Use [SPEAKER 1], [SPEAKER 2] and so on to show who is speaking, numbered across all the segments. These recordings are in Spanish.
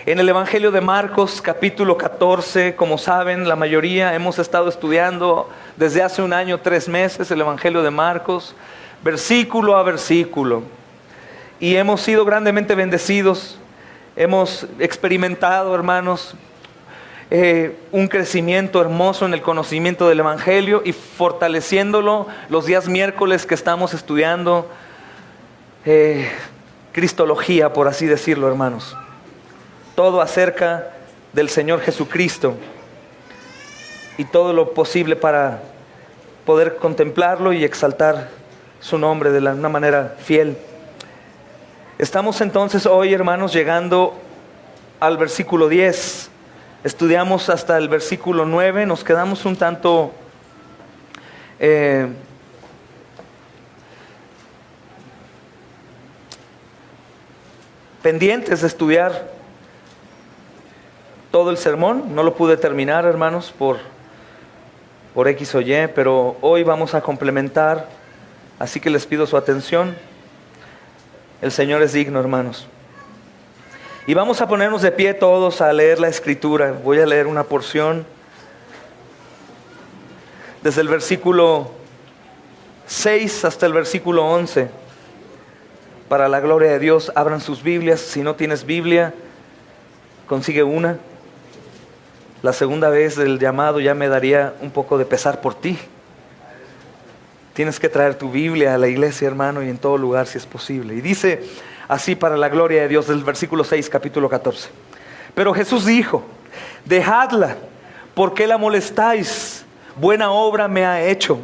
[SPEAKER 1] En el Evangelio de Marcos, capítulo 14, como saben, la mayoría hemos estado estudiando desde hace un año, 3 meses, el Evangelio de Marcos, versículo a versículo. Y hemos sido grandemente bendecidos, hemos experimentado, hermanos, un crecimiento hermoso en el conocimiento del Evangelio y fortaleciéndolo los días miércoles que estamos estudiando Cristología, por así decirlo, hermanos. Todo acerca del Señor Jesucristo y todo lo posible para poder contemplarlo y exaltar su nombre de una manera fiel. Estamos entonces hoy, hermanos, llegando al versículo 10. Estudiamos hasta el versículo 9, nos quedamos un tanto pendientes de estudiar todo el sermón. No lo pude terminar, hermanos, por X o Y, pero hoy vamos a complementar, así que les pido su atención. El Señor es digno, hermanos. Y vamos a ponernos de pie todos a leer la Escritura. Voy a leer una porción desde el versículo 6 hasta el versículo 11. Para la gloria de Dios, abran sus Biblias. Si no tienes Biblia, consigue una. La segunda vez del llamado ya me daría un poco de pesar por ti. Tienes que traer tu Biblia a la iglesia, hermano, y en todo lugar si es posible. Y dice así, para la gloria de Dios, del versículo 6, capítulo 14. Pero Jesús dijo: dejadla, ¿por qué la molestáis? Buena obra me ha hecho.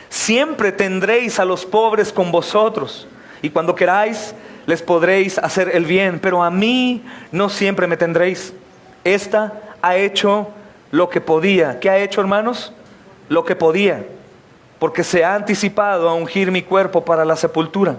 [SPEAKER 1] Siempre tendréis a los pobres con vosotros, y cuando queráis les podréis hacer el bien, pero a mí no siempre me tendréis. Esta ha hecho lo que podía. ¿Qué ha hecho, hermanos? Lo que podía, porque se ha anticipado a ungir mi cuerpo para la sepultura.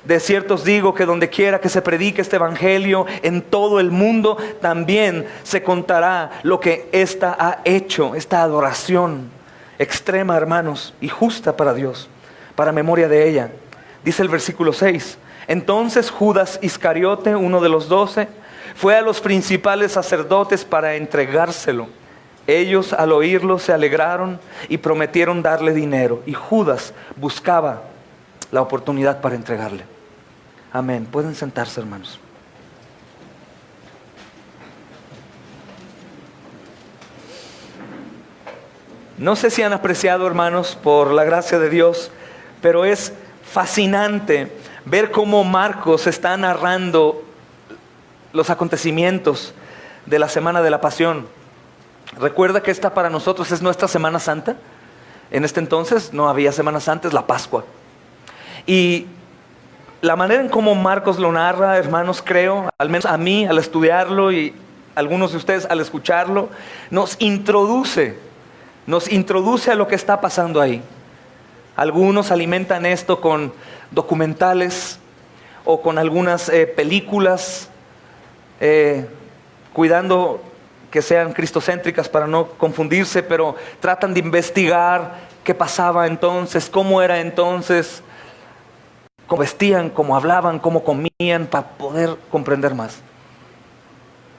[SPEAKER 1] De cierto os digo que donde quiera que se predique este evangelio en todo el mundo, también se contará lo que ésta ha hecho, esta adoración extrema, hermanos, y justa para Dios, para memoria de ella. Dice el versículo 6: entonces Judas Iscariote, uno de los 12, fue a los principales sacerdotes para entregárselo. Ellos, al oírlo, se alegraron y prometieron darle dinero. Y Judas buscaba la oportunidad para entregarle. Amén. Pueden sentarse, hermanos. No sé si han apreciado, hermanos, por la gracia de Dios, pero es fascinante ver cómo Marcos está narrando los acontecimientos de la Semana de la Pasión. Recuerda que esta para nosotros es nuestra Semana Santa. En este entonces no había Semana Santa, es la Pascua. Y la manera en cómo Marcos lo narra, hermanos, creo, al menos a mí al estudiarlo y algunos de ustedes al escucharlo, nos introduce a lo que está pasando ahí. Algunos alimentan esto con documentales o con algunas películas, cuidando que sean cristocéntricas para no confundirse, pero tratan de investigar qué pasaba entonces, cómo era entonces, cómo vestían, cómo hablaban, cómo comían, para poder comprender más.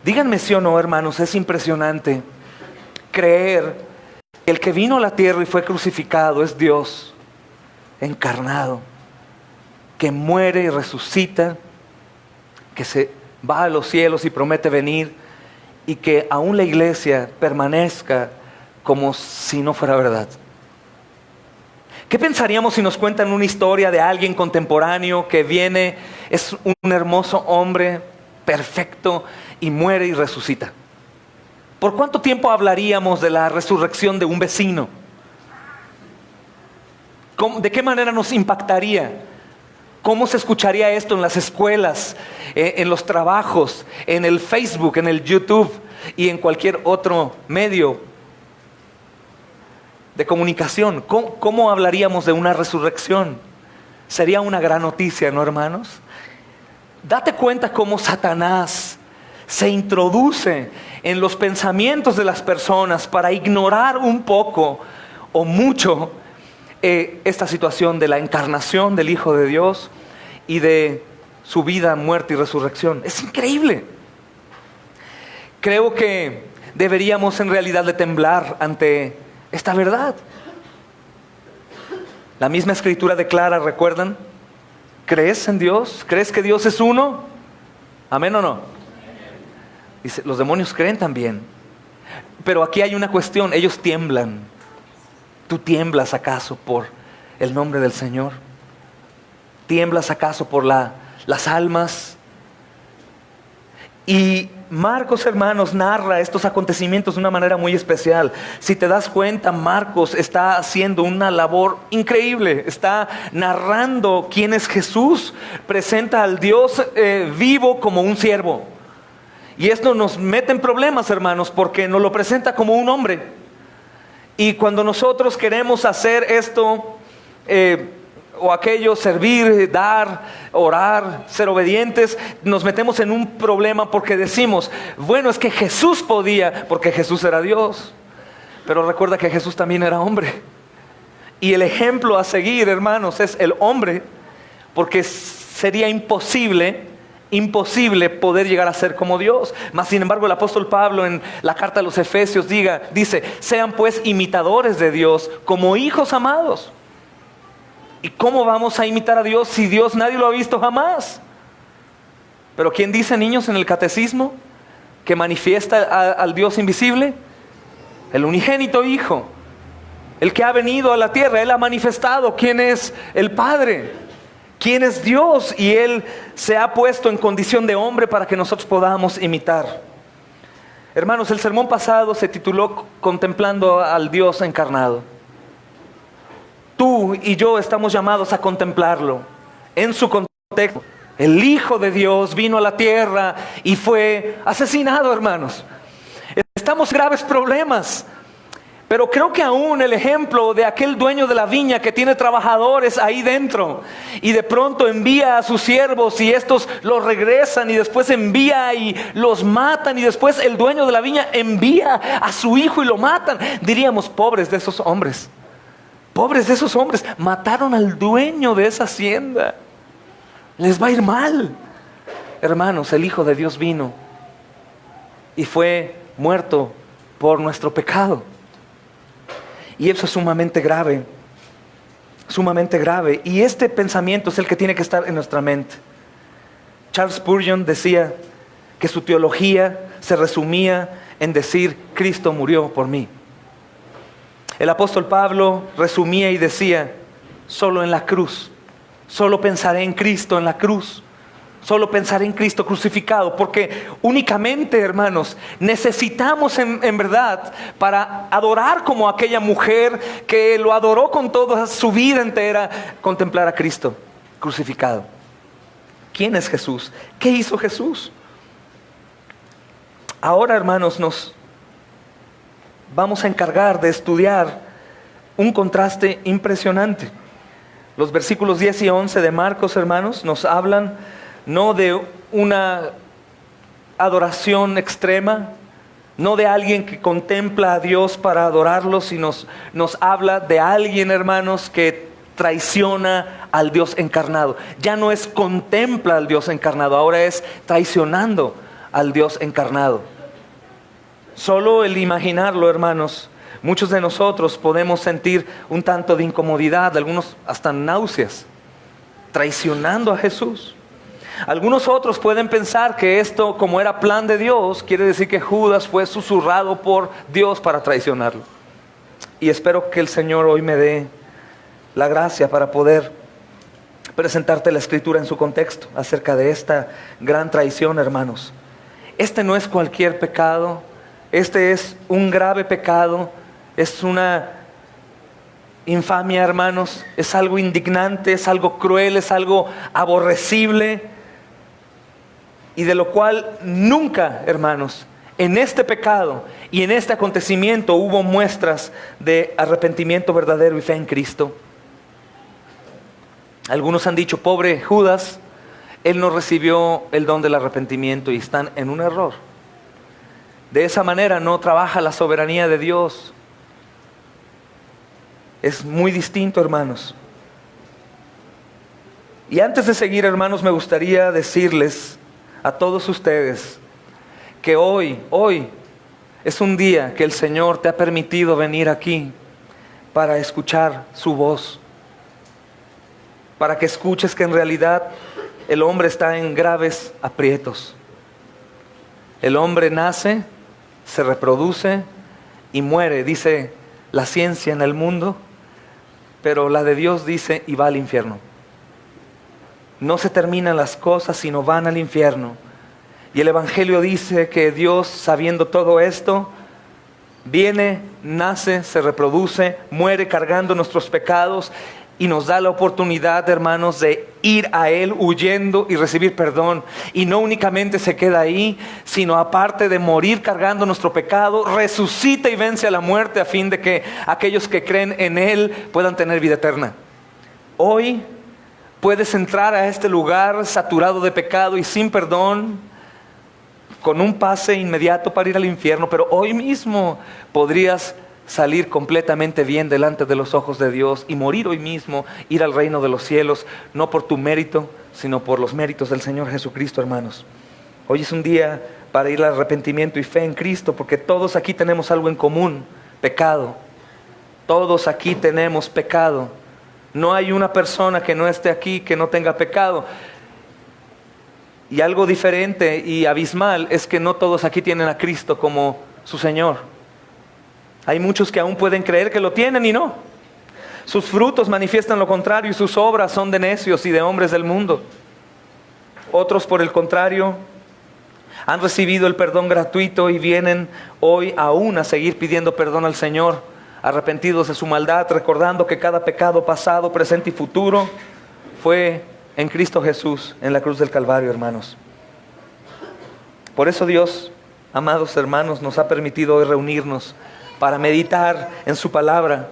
[SPEAKER 1] Díganme sí o no, hermanos, es impresionante creer que el que vino a la tierra y fue crucificado es Dios encarnado, que muere y resucita, que se va a los cielos y promete venir, y que aún la iglesia permanezca como si no fuera verdad. ¿Qué pensaríamos si nos cuentan una historia de alguien contemporáneo que viene, es un hermoso hombre perfecto y muere y resucita? ¿Por cuánto tiempo hablaríamos de la resurrección de un vecino? ¿De qué manera nos impactaría? ¿Cómo se escucharía esto en las escuelas, en los trabajos, en el Facebook, en el YouTube y en cualquier otro medio de comunicación? ¿Cómo hablaríamos de una resurrección? Sería una gran noticia, ¿no, hermanos? Date cuenta cómo Satanás se introduce en los pensamientos de las personas para ignorar un poco o mucho esta situación de la encarnación del Hijo de Dios y de su vida, muerte y resurrección. Es increíble. Creo que deberíamos en realidad de temblar ante esta verdad. La misma Escritura declara, ¿recuerdan? ¿Crees en Dios? ¿Crees que Dios es uno? ¿Amén o no? Dice, los demonios creen también. Pero aquí hay una cuestión, ellos tiemblan. ¿Tú tiemblas acaso por el nombre del Señor? ¿Tiemblas acaso por las almas? Y Marcos, hermanos, narra estos acontecimientos de una manera muy especial. Si te das cuenta, Marcos está haciendo una labor increíble. Está narrando quién es Jesús. Presenta al Dios vivo como un siervo. Y esto nos mete en problemas, hermanos, porque nos lo presenta como un hombre. Y cuando nosotros queremos hacer esto o aquello, servir, dar, orar, ser obedientes, nos metemos en un problema porque decimos, bueno, es que Jesús podía, porque Jesús era Dios. Pero recuerda que Jesús también era hombre. Y el ejemplo a seguir, hermanos, es el hombre, porque sería imposible poder llegar a ser como Dios. Mas sin embargo el apóstol Pablo en la carta a los Efesios dice, sean pues imitadores de Dios como hijos amados. ¿Y cómo vamos a imitar a Dios si Dios nadie lo ha visto jamás? Pero ¿quién dice, niños, en el catecismo que manifiesta al Dios invisible? El unigénito Hijo, el que ha venido a la tierra. Él ha manifestado quién es el Padre, quién es Dios, y Él se ha puesto en condición de hombre para que nosotros podamos imitar. Hermanos, el sermón pasado se tituló Contemplando al Dios encarnado. Tú y yo estamos llamados a contemplarlo en su contexto. El Hijo de Dios vino a la tierra y fue asesinado, hermanos. Estamos en graves problemas. Pero creo que aún el ejemplo de aquel dueño de la viña que tiene trabajadores ahí dentro y de pronto envía a sus siervos y estos los regresan y después envía y los matan y después el dueño de la viña envía a su hijo y lo matan. Diríamos, pobres de esos hombres. Pobres de esos hombres, mataron al dueño de esa hacienda. Les va a ir mal. Hermanos, el Hijo de Dios vino y fue muerto por nuestro pecado. Y eso es sumamente grave. Sumamente grave. Y este pensamiento es el que tiene que estar en nuestra mente. Charles Spurgeon decía que su teología se resumía en decir, Cristo murió por mí. El apóstol Pablo resumía y decía, solo en la cruz, solo pensaré en Cristo en la cruz, solo pensaré en Cristo crucificado, porque únicamente, hermanos, necesitamos en verdad para adorar como aquella mujer que lo adoró con toda su vida entera, contemplar a Cristo crucificado. ¿Quién es Jesús? ¿Qué hizo Jesús? Ahora, hermanos, nos vamos a encargar de estudiar un contraste impresionante. Los versículos 10 y 11 de Marcos, hermanos, nos hablan no de una adoración extrema, no de alguien que contempla a Dios para adorarlo, sino nos habla de alguien, hermanos, que traiciona al Dios encarnado. Ya no es contempla al Dios encarnado, ahora es traicionando al Dios encarnado. Solo el imaginarlo, hermanos, muchos de nosotros podemos sentir un tanto de incomodidad, algunos hasta náuseas, traicionando a Jesús. Algunos otros pueden pensar que esto, como era plan de Dios, quiere decir que Judas fue susurrado por Dios para traicionarlo. Y espero que el Señor hoy me dé la gracia para poder presentarte la Escritura en su contexto acerca de esta gran traición, hermanos. Este no es cualquier pecado. Este es un grave pecado, es una infamia, hermanos, es algo indignante, es algo cruel, es algo aborrecible, y de lo cual nunca, hermanos, en este pecado y en este acontecimiento hubo muestras de arrepentimiento verdadero y fe en Cristo. Algunos han dicho, pobre Judas, él no recibió el don del arrepentimiento, y están en un error. De esa manera no trabaja la soberanía de Dios. Es muy distinto, hermanos. Y antes de seguir, hermanos, me gustaría decirles a todos ustedes que hoy es un día que el Señor te ha permitido venir aquí para escuchar su voz, para que escuches que en realidad el hombre está en graves aprietos. El hombre nace, se reproduce y muere, dice la ciencia en el mundo, pero la de Dios dice y va al infierno. No se terminan las cosas sino van al infierno. Y el Evangelio dice que Dios, sabiendo todo esto, viene, nace, se reproduce, muere cargando nuestros pecados y nos da la oportunidad, hermanos, de ir a Él huyendo y recibir perdón. Y no únicamente se queda ahí, sino aparte de morir cargando nuestro pecado, resucita y vence a la muerte a fin de que aquellos que creen en Él puedan tener vida eterna. Hoy puedes entrar a este lugar saturado de pecado y sin perdón, con un pase inmediato para ir al infierno, pero hoy mismo podrías salir completamente bien delante de los ojos de Dios y morir hoy mismo, ir al reino de los cielos, no por tu mérito, sino por los méritos del Señor Jesucristo, hermanos. Hoy es un día para ir al arrepentimiento y fe en Cristo, porque todos aquí tenemos algo en común: pecado. Todos aquí tenemos pecado. No hay una persona que no esté aquí que no tenga pecado. Y algo diferente y abismal es que no todos aquí tienen a Cristo como su Señor. Hay muchos que aún pueden creer que lo tienen y no. Sus frutos manifiestan lo contrario y sus obras son de necios y de hombres del mundo. Otros, por el contrario, han recibido el perdón gratuito y vienen hoy aún a seguir pidiendo perdón al Señor, arrepentidos de su maldad, recordando que cada pecado pasado, presente y futuro fue en Cristo Jesús, en la cruz del Calvario, hermanos. Por eso Dios, amados hermanos, nos ha permitido hoy reunirnos para meditar en su palabra.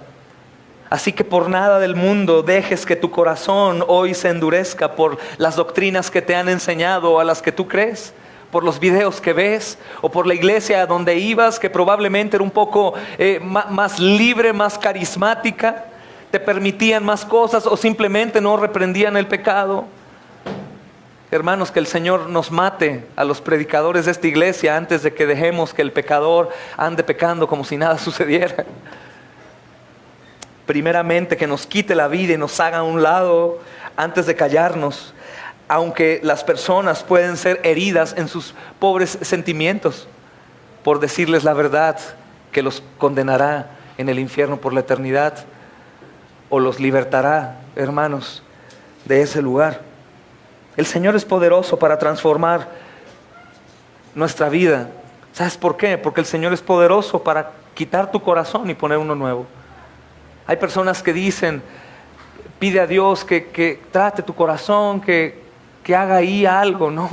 [SPEAKER 1] Así que por nada del mundo dejes que tu corazón hoy se endurezca por las doctrinas que te han enseñado o a las que tú crees, por los videos que ves o por la iglesia a donde ibas, que probablemente era un poco más libre, más carismática, te permitían más cosas o simplemente no reprendían el pecado. Hermanos, que el Señor nos mate a los predicadores de esta iglesia antes de que dejemos que el pecador ande pecando como si nada sucediera. Primeramente, que nos quite la vida y nos haga a un lado antes de callarnos, aunque las personas pueden ser heridas en sus pobres sentimientos por decirles la verdad que los condenará en el infierno por la eternidad o los libertará, hermanos, de ese lugar. El Señor es poderoso para transformar nuestra vida. ¿Sabes por qué? Porque el Señor es poderoso para quitar tu corazón y poner uno nuevo. Hay personas que dicen, pide a Dios que trate tu corazón, que haga ahí algo, ¿no?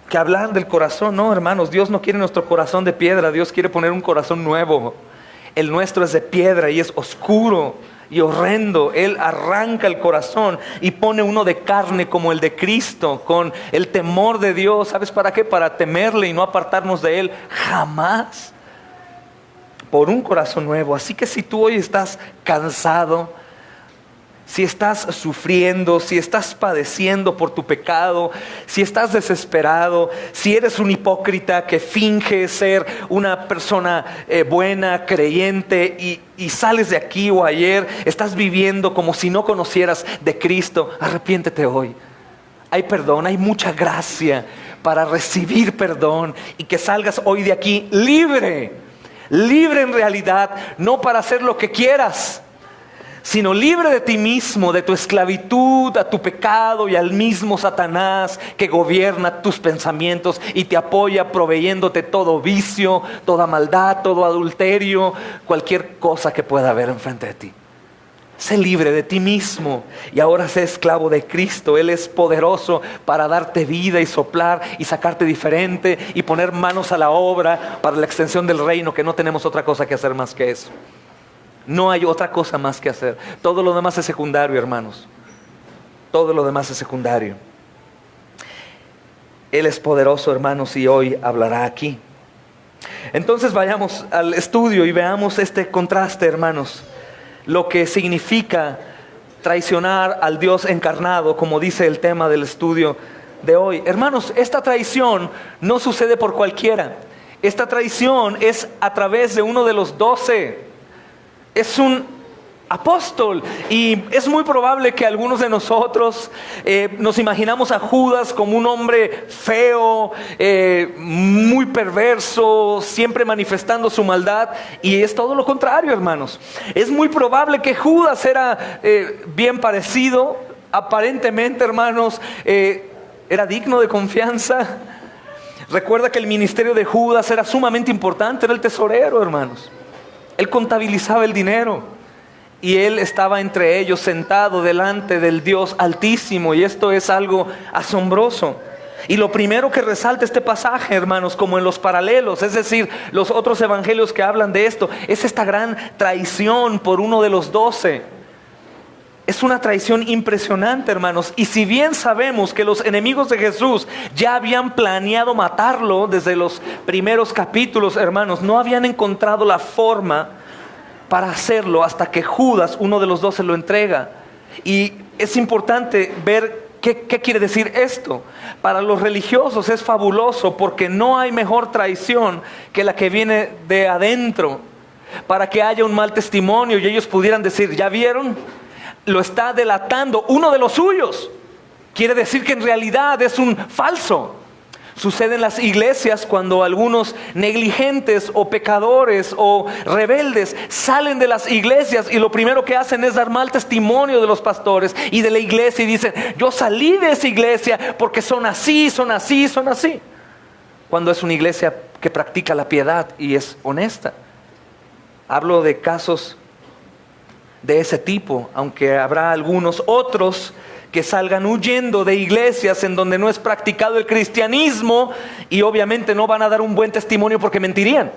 [SPEAKER 1] Que hablar del corazón, no, hermanos. Dios no quiere nuestro corazón de piedra, Dios quiere poner un corazón nuevo. El nuestro es de piedra y es oscuro y horrendo. Él arranca el corazón y pone uno de carne como el de Cristo, con el temor de Dios. ¿Sabes para qué? Para temerle y no apartarnos de Él jamás. Por un corazón nuevo. Así que si tú hoy estás cansado, si estás sufriendo, si estás padeciendo por tu pecado, si estás desesperado, si eres un hipócrita que finge ser una persona buena, creyente y sales de aquí o ayer, estás viviendo como si no conocieras de Cristo, arrepiéntete hoy. Hay perdón, hay mucha gracia para recibir perdón y que salgas hoy de aquí libre, libre en realidad, no para hacer lo que quieras, sino libre de ti mismo, de tu esclavitud a tu pecado y al mismo Satanás que gobierna tus pensamientos y te apoya proveyéndote todo vicio, toda maldad, todo adulterio, cualquier cosa que pueda haber enfrente de ti. Sé libre de ti mismo y ahora sé esclavo de Cristo. Él es poderoso para darte vida y soplar y sacarte diferente y poner manos a la obra para la extensión del reino, que no tenemos otra cosa que hacer más que eso. No hay otra cosa más que hacer. Todo lo demás es secundario, hermanos. Todo lo demás es secundario. Él es poderoso, hermanos, y hoy hablará aquí. Entonces vayamos al estudio y veamos este contraste, hermanos. Lo que significa traicionar al Dios encarnado, como dice el tema del estudio de hoy. Hermanos, esta traición no sucede por cualquiera. Esta traición es a través de uno de los 12. Es un apóstol, y es muy probable que algunos de nosotros nos imaginamos a Judas como un hombre feo, muy perverso, siempre manifestando su maldad, y es todo lo contrario, hermanos. Es muy probable que Judas era bien parecido, aparentemente, hermanos, era digno de confianza. Recuerda que el ministerio de Judas era sumamente importante, era el tesorero, hermanos. Él contabilizaba el dinero. Y él estaba entre ellos sentado delante del Dios Altísimo. Y esto es algo asombroso. Y lo primero que resalta este pasaje, hermanos, como en los paralelos, es decir, los otros evangelios que hablan de esto, es esta gran traición por uno de los 12. Es una traición impresionante, hermanos. Y si bien sabemos que los enemigos de Jesús ya habían planeado matarlo desde los primeros capítulos, hermanos, no habían encontrado la forma para hacerlo hasta que Judas, uno de los 12, lo entrega. Y es importante ver qué quiere decir esto. Para los religiosos es fabuloso, porque no hay mejor traición que la que viene de adentro, para que haya un mal testimonio y ellos pudieran decir: ¿ya vieron? Lo está delatando uno de los suyos. Quiere decir que en realidad es un falso. Sucede en las iglesias cuando algunos negligentes o pecadores o rebeldes salen de las iglesias y lo primero que hacen es dar mal testimonio de los pastores y de la iglesia, y dicen: yo salí de esa iglesia porque son así, son así, son así. Cuando es una iglesia que practica la piedad y es honesta. Hablo de casos de ese tipo, aunque habrá algunos otros que salgan huyendo de iglesias en donde no es practicado el cristianismo, y obviamente no van a dar un buen testimonio porque mentirían.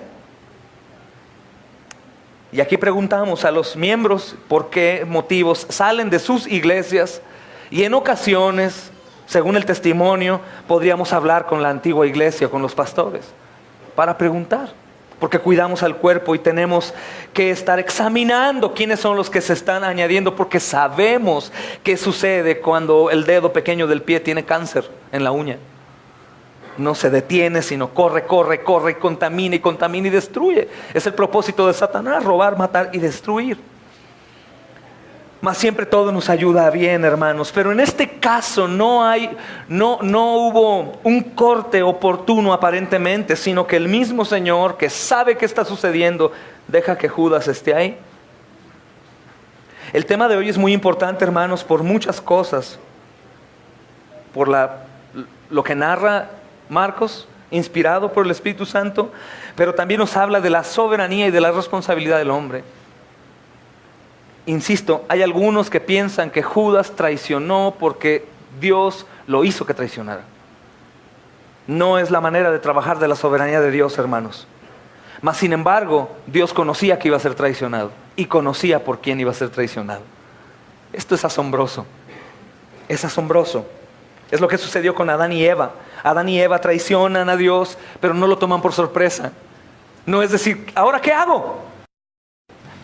[SPEAKER 1] Y aquí preguntamos a los miembros por qué motivos salen de sus iglesias, y en ocasiones, según el testimonio, podríamos hablar con la antigua iglesia, con los pastores, para preguntar. Porque cuidamos al cuerpo y tenemos que estar examinando quiénes son los que se están añadiendo, porque sabemos qué sucede cuando el dedo pequeño del pie tiene cáncer en la uña. No se detiene, sino corre, contamina y destruye. Es el propósito de Satanás: robar, matar y destruir. Mas siempre todo nos ayuda a bien, hermanos. Pero en este caso no hubo un corte oportuno aparentemente, sino que el mismo Señor, que sabe qué está sucediendo, deja que Judas esté ahí. El tema de hoy es muy importante, hermanos, por muchas cosas. Por lo que narra Marcos, inspirado por el Espíritu Santo, pero también nos habla de la soberanía y de la responsabilidad del hombre. Insisto, hay algunos que piensan que Judas traicionó porque Dios lo hizo que traicionara. No es la manera de trabajar de la soberanía de Dios, hermanos. Mas sin embargo, Dios conocía que iba a ser traicionado y conocía por quién iba a ser traicionado. Esto es asombroso. Es asombroso. Es lo que sucedió con Adán y Eva. Adán y Eva traicionan a Dios, pero no lo toman por sorpresa. No es decir: ¿ahora qué hago?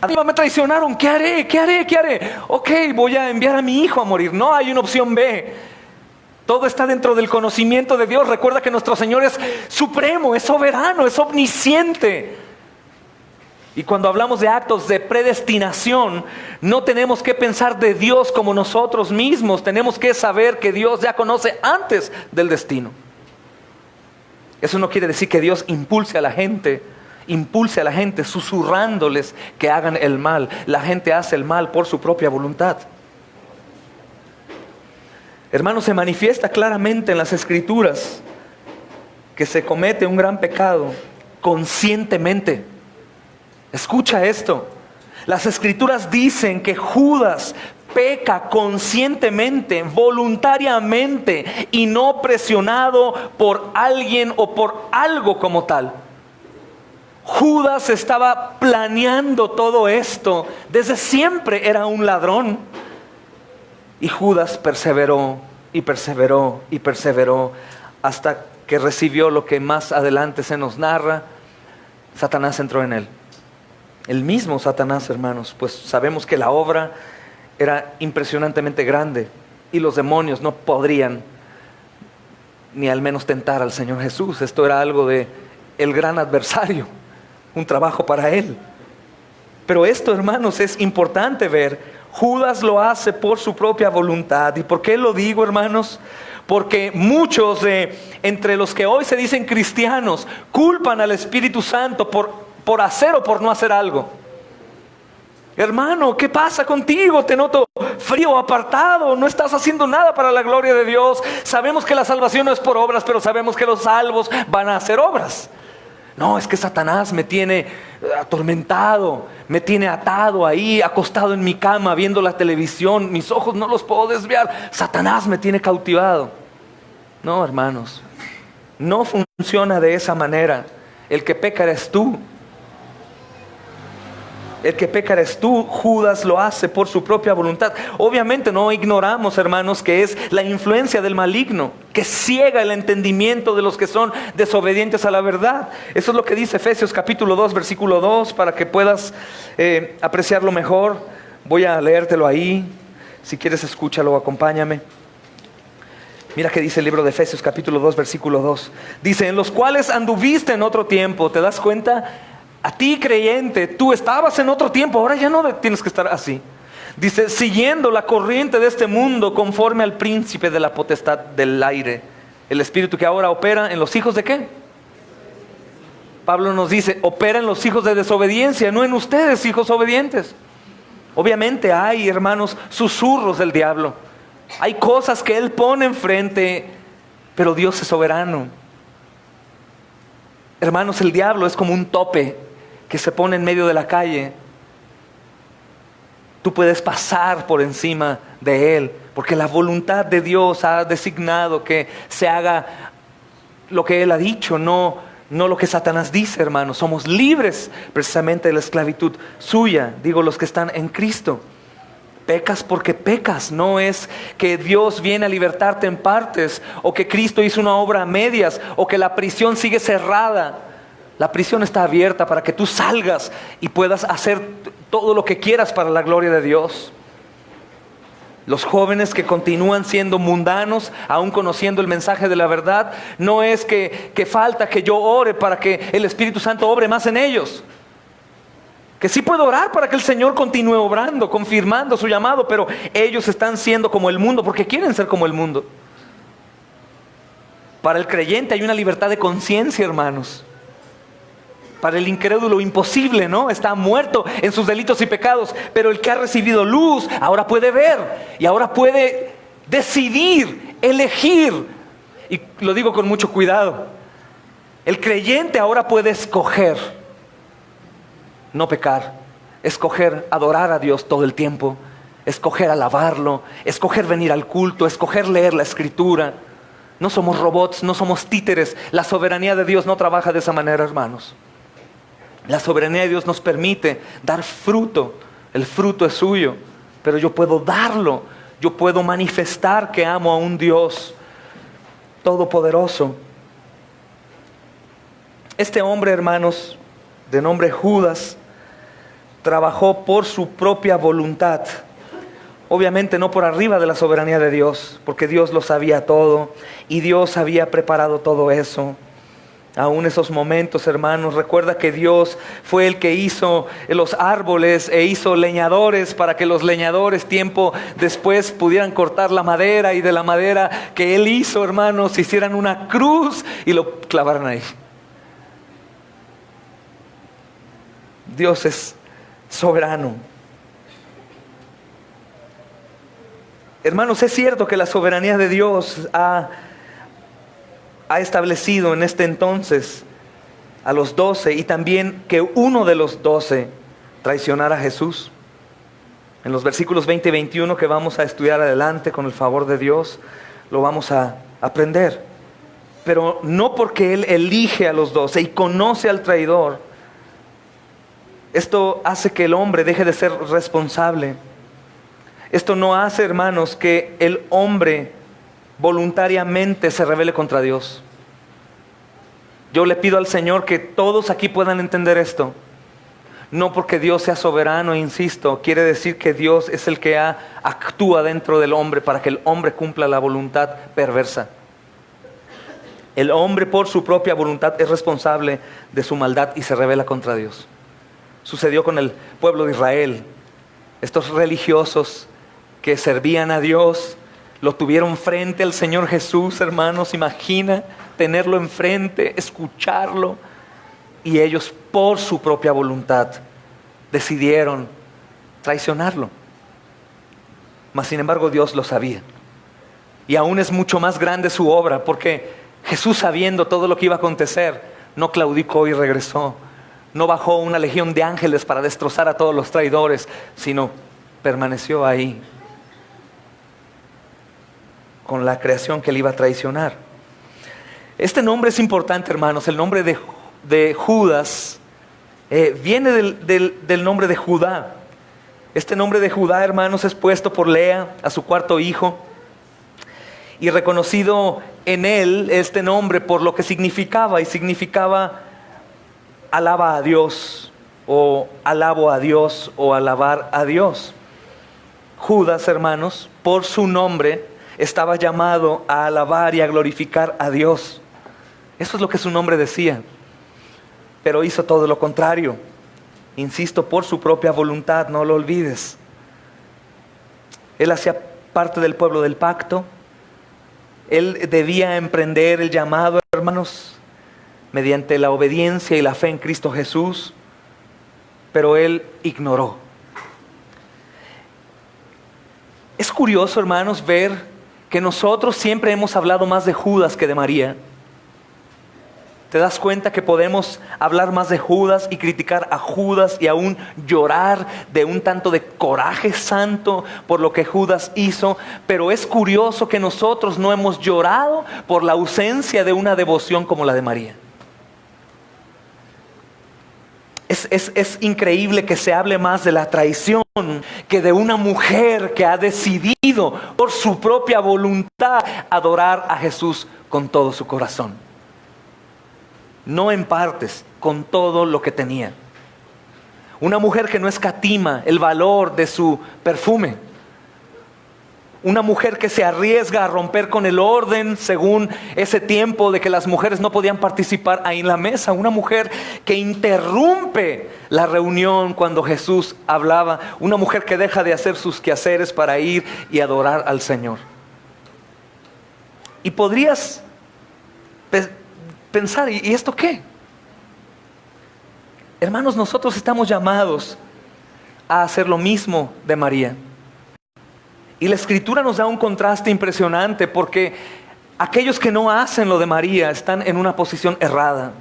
[SPEAKER 1] A mí me traicionaron, ¿qué haré? Ok, voy a enviar a mi hijo a morir. No hay una opción B. Todo está dentro del conocimiento de Dios. Recuerda que nuestro Señor es supremo, es soberano, es omnisciente. Y cuando hablamos de actos de predestinación, no tenemos que pensar de Dios como nosotros mismos. Tenemos que saber que Dios ya conoce antes del destino. Eso no quiere decir que Dios impulse a la gente susurrándoles que hagan el mal. La gente hace el mal por su propia voluntad. Hermanos, se manifiesta claramente en las Escrituras que se comete un gran pecado conscientemente. Escucha esto. Las Escrituras dicen que Judas peca conscientemente, voluntariamente, y no presionado por alguien o por algo como tal. Judas estaba planeando todo esto. Desde siempre era un ladrón. Y Judas perseveró hasta que recibió lo que más adelante se nos narra. Satanás entró en él. El mismo Satanás, hermanos, pues sabemos que la obra era impresionantemente grande y los demonios no podrían ni al menos tentar al Señor Jesús. Esto era algo de el gran adversario, un trabajo para él. Pero esto, hermanos, es importante ver. Judas lo hace por su propia voluntad. ¿Y por qué lo digo, hermanos? Porque muchos entre los que hoy se dicen cristianos culpan al Espíritu Santo por hacer o por no hacer algo. Hermano, ¿qué pasa contigo? Te noto frío, apartado, no estás haciendo nada para la gloria de Dios. Sabemos que la salvación no es por obras, pero sabemos que los salvos van a hacer obras. No, es que Satanás me tiene atormentado, me tiene atado ahí, acostado en mi cama, viendo la televisión. Mis ojos no los puedo desviar. Satanás me tiene cautivado. No, hermanos, no funciona de esa manera. El que peca eres tú. El que peca eres tú. Judas lo hace por su propia voluntad. Obviamente no ignoramos, hermanos, que es la influencia del maligno que ciega el entendimiento de los que son desobedientes a la verdad. Eso es lo que dice Efesios capítulo 2, versículo 2, para que puedas apreciarlo mejor. Voy a leértelo ahí. Si quieres, escúchalo, acompáñame. Mira que dice el libro de Efesios capítulo 2, versículo 2. Dice: en los cuales anduviste en otro tiempo. ¿Te das cuenta? A ti, creyente, tú estabas en otro tiempo, ahora ya no tienes que estar así. Dice: siguiendo la corriente de este mundo, conforme al príncipe de la potestad del aire, el espíritu que ahora opera en los hijos de ¿qué? Pablo nos dice: opera en los hijos de desobediencia, no en ustedes, hijos obedientes. Obviamente hay, hermanos, susurros del diablo. Hay cosas que él pone enfrente, pero Dios es soberano. Hermanos, el diablo es como un tope que se pone en medio de la calle. Tú puedes pasar por encima de él, porque la voluntad de Dios ha designado que se haga lo que él ha dicho, no lo que Satanás dice, hermanos. Somos libres precisamente de la esclavitud suya, digo, los que están en Cristo. Pecas porque pecas, no es que Dios viene a libertarte en partes, o que Cristo hizo una obra a medias, o que la prisión sigue cerrada. La prisión está abierta para que tú salgas y puedas hacer todo lo que quieras para la gloria de Dios. Los jóvenes que continúan siendo mundanos, aún conociendo el mensaje de la verdad, no es que falta que yo ore para que el Espíritu Santo obre más en ellos. Que sí puedo orar para que el Señor continúe obrando, confirmando su llamado, pero ellos están siendo como el mundo porque quieren ser como el mundo. Para el creyente hay una libertad de conciencia, hermanos. Para el incrédulo imposible, ¿no? Está muerto en sus delitos y pecados. Pero el que ha recibido luz ahora puede ver y ahora puede decidir, elegir. Y lo digo con mucho cuidado. El creyente ahora puede escoger no pecar, escoger adorar a Dios todo el tiempo, escoger alabarlo, escoger venir al culto, escoger leer la Escritura. No somos robots, no somos títeres. La soberanía de Dios no trabaja de esa manera, hermanos. La soberanía de Dios nos permite dar fruto. El fruto es suyo, pero yo puedo darlo. Yo puedo manifestar que amo a un Dios todopoderoso. Este hombre, hermanos, de nombre Judas, trabajó por su propia voluntad. Obviamente no por arriba de la soberanía de Dios, porque Dios lo sabía todo y Dios había preparado todo eso. Aún esos momentos, hermanos, recuerda que Dios fue el que hizo los árboles e hizo leñadores para que los leñadores tiempo después pudieran cortar la madera, y de la madera que Él hizo, hermanos, hicieran una cruz y lo clavaran ahí. Dios es soberano. Hermanos, es cierto que la soberanía de Dios ha establecido en este entonces a los 12, y también que uno de los 12 traicionara a Jesús. En los versículos 20 y 21 que vamos a estudiar adelante, con el favor de Dios, lo vamos a aprender. Pero no porque Él elige a los 12 y conoce al traidor, esto hace que el hombre deje de ser responsable. Esto no hace, hermanos, que el hombre voluntariamente se rebele contra Dios. Yo le pido al Señor que todos aquí puedan entender esto. No porque Dios sea soberano, insisto, quiere decir que Dios es el que actúa dentro del hombre para que el hombre cumpla la voluntad perversa. El hombre por su propia voluntad es responsable de su maldad y se rebela contra Dios. Sucedió con el pueblo de Israel. Estos religiosos que servían a Dios, lo tuvieron frente al Señor Jesús, hermanos. Imagina tenerlo enfrente, escucharlo. Y ellos por su propia voluntad decidieron traicionarlo. Mas sin embargo Dios lo sabía. Y aún es mucho más grande su obra, porque Jesús, sabiendo todo lo que iba a acontecer, no claudicó y regresó. No bajó una legión de ángeles para destrozar a todos los traidores, sino permaneció ahí con la creación que le iba a traicionar. Este nombre es importante, hermanos. El nombre de Judas viene del nombre de Judá. Este nombre de Judá, hermanos, es puesto por Lea a su cuarto hijo, y reconocido en él este nombre por lo que significaba, y significaba alaba a Dios, o alabo a Dios, o alabar a Dios. Judas, hermanos, por su nombre estaba llamado a alabar y a glorificar a Dios. Eso es lo que su nombre decía. Pero hizo todo lo contrario. Insisto, por su propia voluntad, no lo olvides. Él hacía parte del pueblo del pacto. Él debía emprender el llamado, hermanos, mediante la obediencia y la fe en Cristo Jesús, pero él ignoró. Es curioso, hermanos, ver que nosotros siempre hemos hablado más de Judas que de María. ¿Te das cuenta que podemos hablar más de Judas y criticar a Judas y aún llorar de un tanto de coraje santo por lo que Judas hizo? Pero es curioso que nosotros no hemos llorado por la ausencia de una devoción como la de María. Es increíble que se hable más de la traición que de una mujer que ha decidido por su propia voluntad adorar a Jesús con todo su corazón. No en partes, con todo lo que tenía. Una mujer que no escatima el valor de su perfume. Una mujer que se arriesga a romper con el orden según ese tiempo de que las mujeres no podían participar ahí en la mesa. Una mujer que interrumpe la reunión cuando Jesús hablaba. Una mujer que deja de hacer sus quehaceres para ir y adorar al Señor. Y podrías pensar, ¿y esto qué? Hermanos, nosotros estamos llamados a hacer lo mismo de María. Y la Escritura nos da un contraste impresionante, porque aquellos que no hacen lo de María están en una posición errada.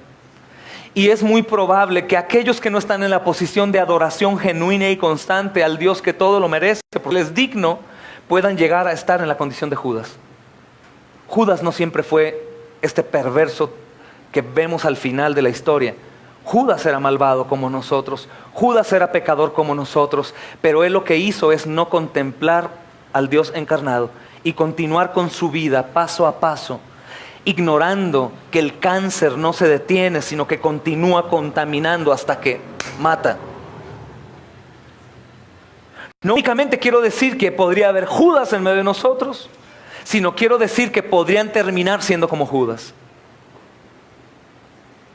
[SPEAKER 1] Y es muy probable que aquellos que no están en la posición de adoración genuina y constante al Dios que todo lo merece, porque Él es digno, puedan llegar a estar en la condición de Judas. Judas no siempre fue este perverso que vemos al final de la historia. Judas era malvado como nosotros, Judas era pecador como nosotros, pero él lo que hizo es no contemplar al Dios encarnado y continuar con su vida paso a paso, ignorando que el cáncer no se detiene, sino que continúa contaminando hasta que mata. No únicamente quiero decir que podría haber Judas en medio de nosotros, sino quiero decir que podrían terminar siendo como Judas.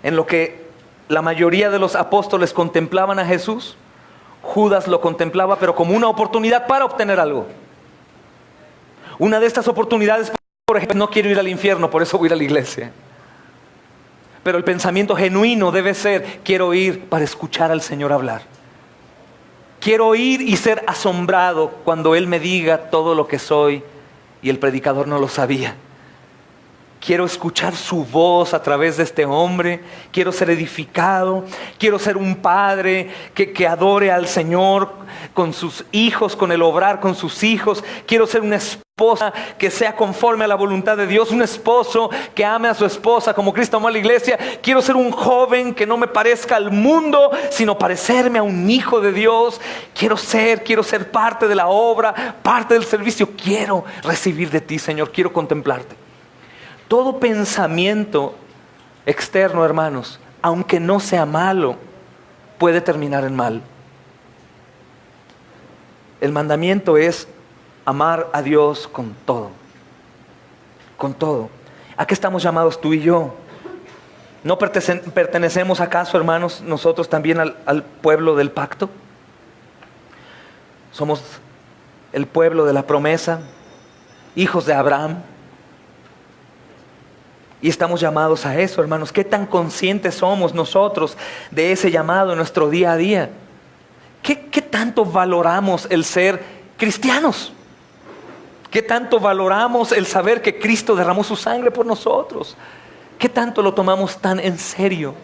[SPEAKER 1] En lo que la mayoría de los apóstoles contemplaban a Jesús, Judas lo contemplaba, pero como una oportunidad para obtener algo. Una de estas oportunidades, por ejemplo, no quiero ir al infierno, por eso voy a ir a la iglesia. Pero el pensamiento genuino debe ser, quiero ir para escuchar al Señor hablar. Quiero ir y ser asombrado cuando Él me diga todo lo que soy y el predicador no lo sabía. Quiero escuchar su voz a través de este hombre. Quiero ser edificado. Quiero ser un padre que adore al Señor con sus hijos, con el obrar con sus hijos. Quiero ser una esposa que sea conforme a la voluntad de Dios. Un esposo que ame a su esposa como Cristo amó a la iglesia. Quiero ser un joven que no me parezca al mundo, sino parecerme a un hijo de Dios. Quiero ser parte de la obra, parte del servicio. Quiero recibir de ti, Señor. Quiero contemplarte. Todo pensamiento externo, hermanos, aunque no sea malo, puede terminar en mal. El mandamiento es amar a Dios con todo. Con todo. ¿A qué estamos llamados tú y yo? ¿No pertenecemos acaso, hermanos, nosotros también al pueblo del pacto? Somos el pueblo de la promesa, hijos de Abraham. Y estamos llamados a eso, hermanos. ¿Qué tan conscientes somos nosotros de ese llamado en nuestro día a día? ¿Qué tanto valoramos el ser cristianos? ¿Qué tanto valoramos el saber que Cristo derramó su sangre por nosotros? ¿Qué tanto lo tomamos tan en serio?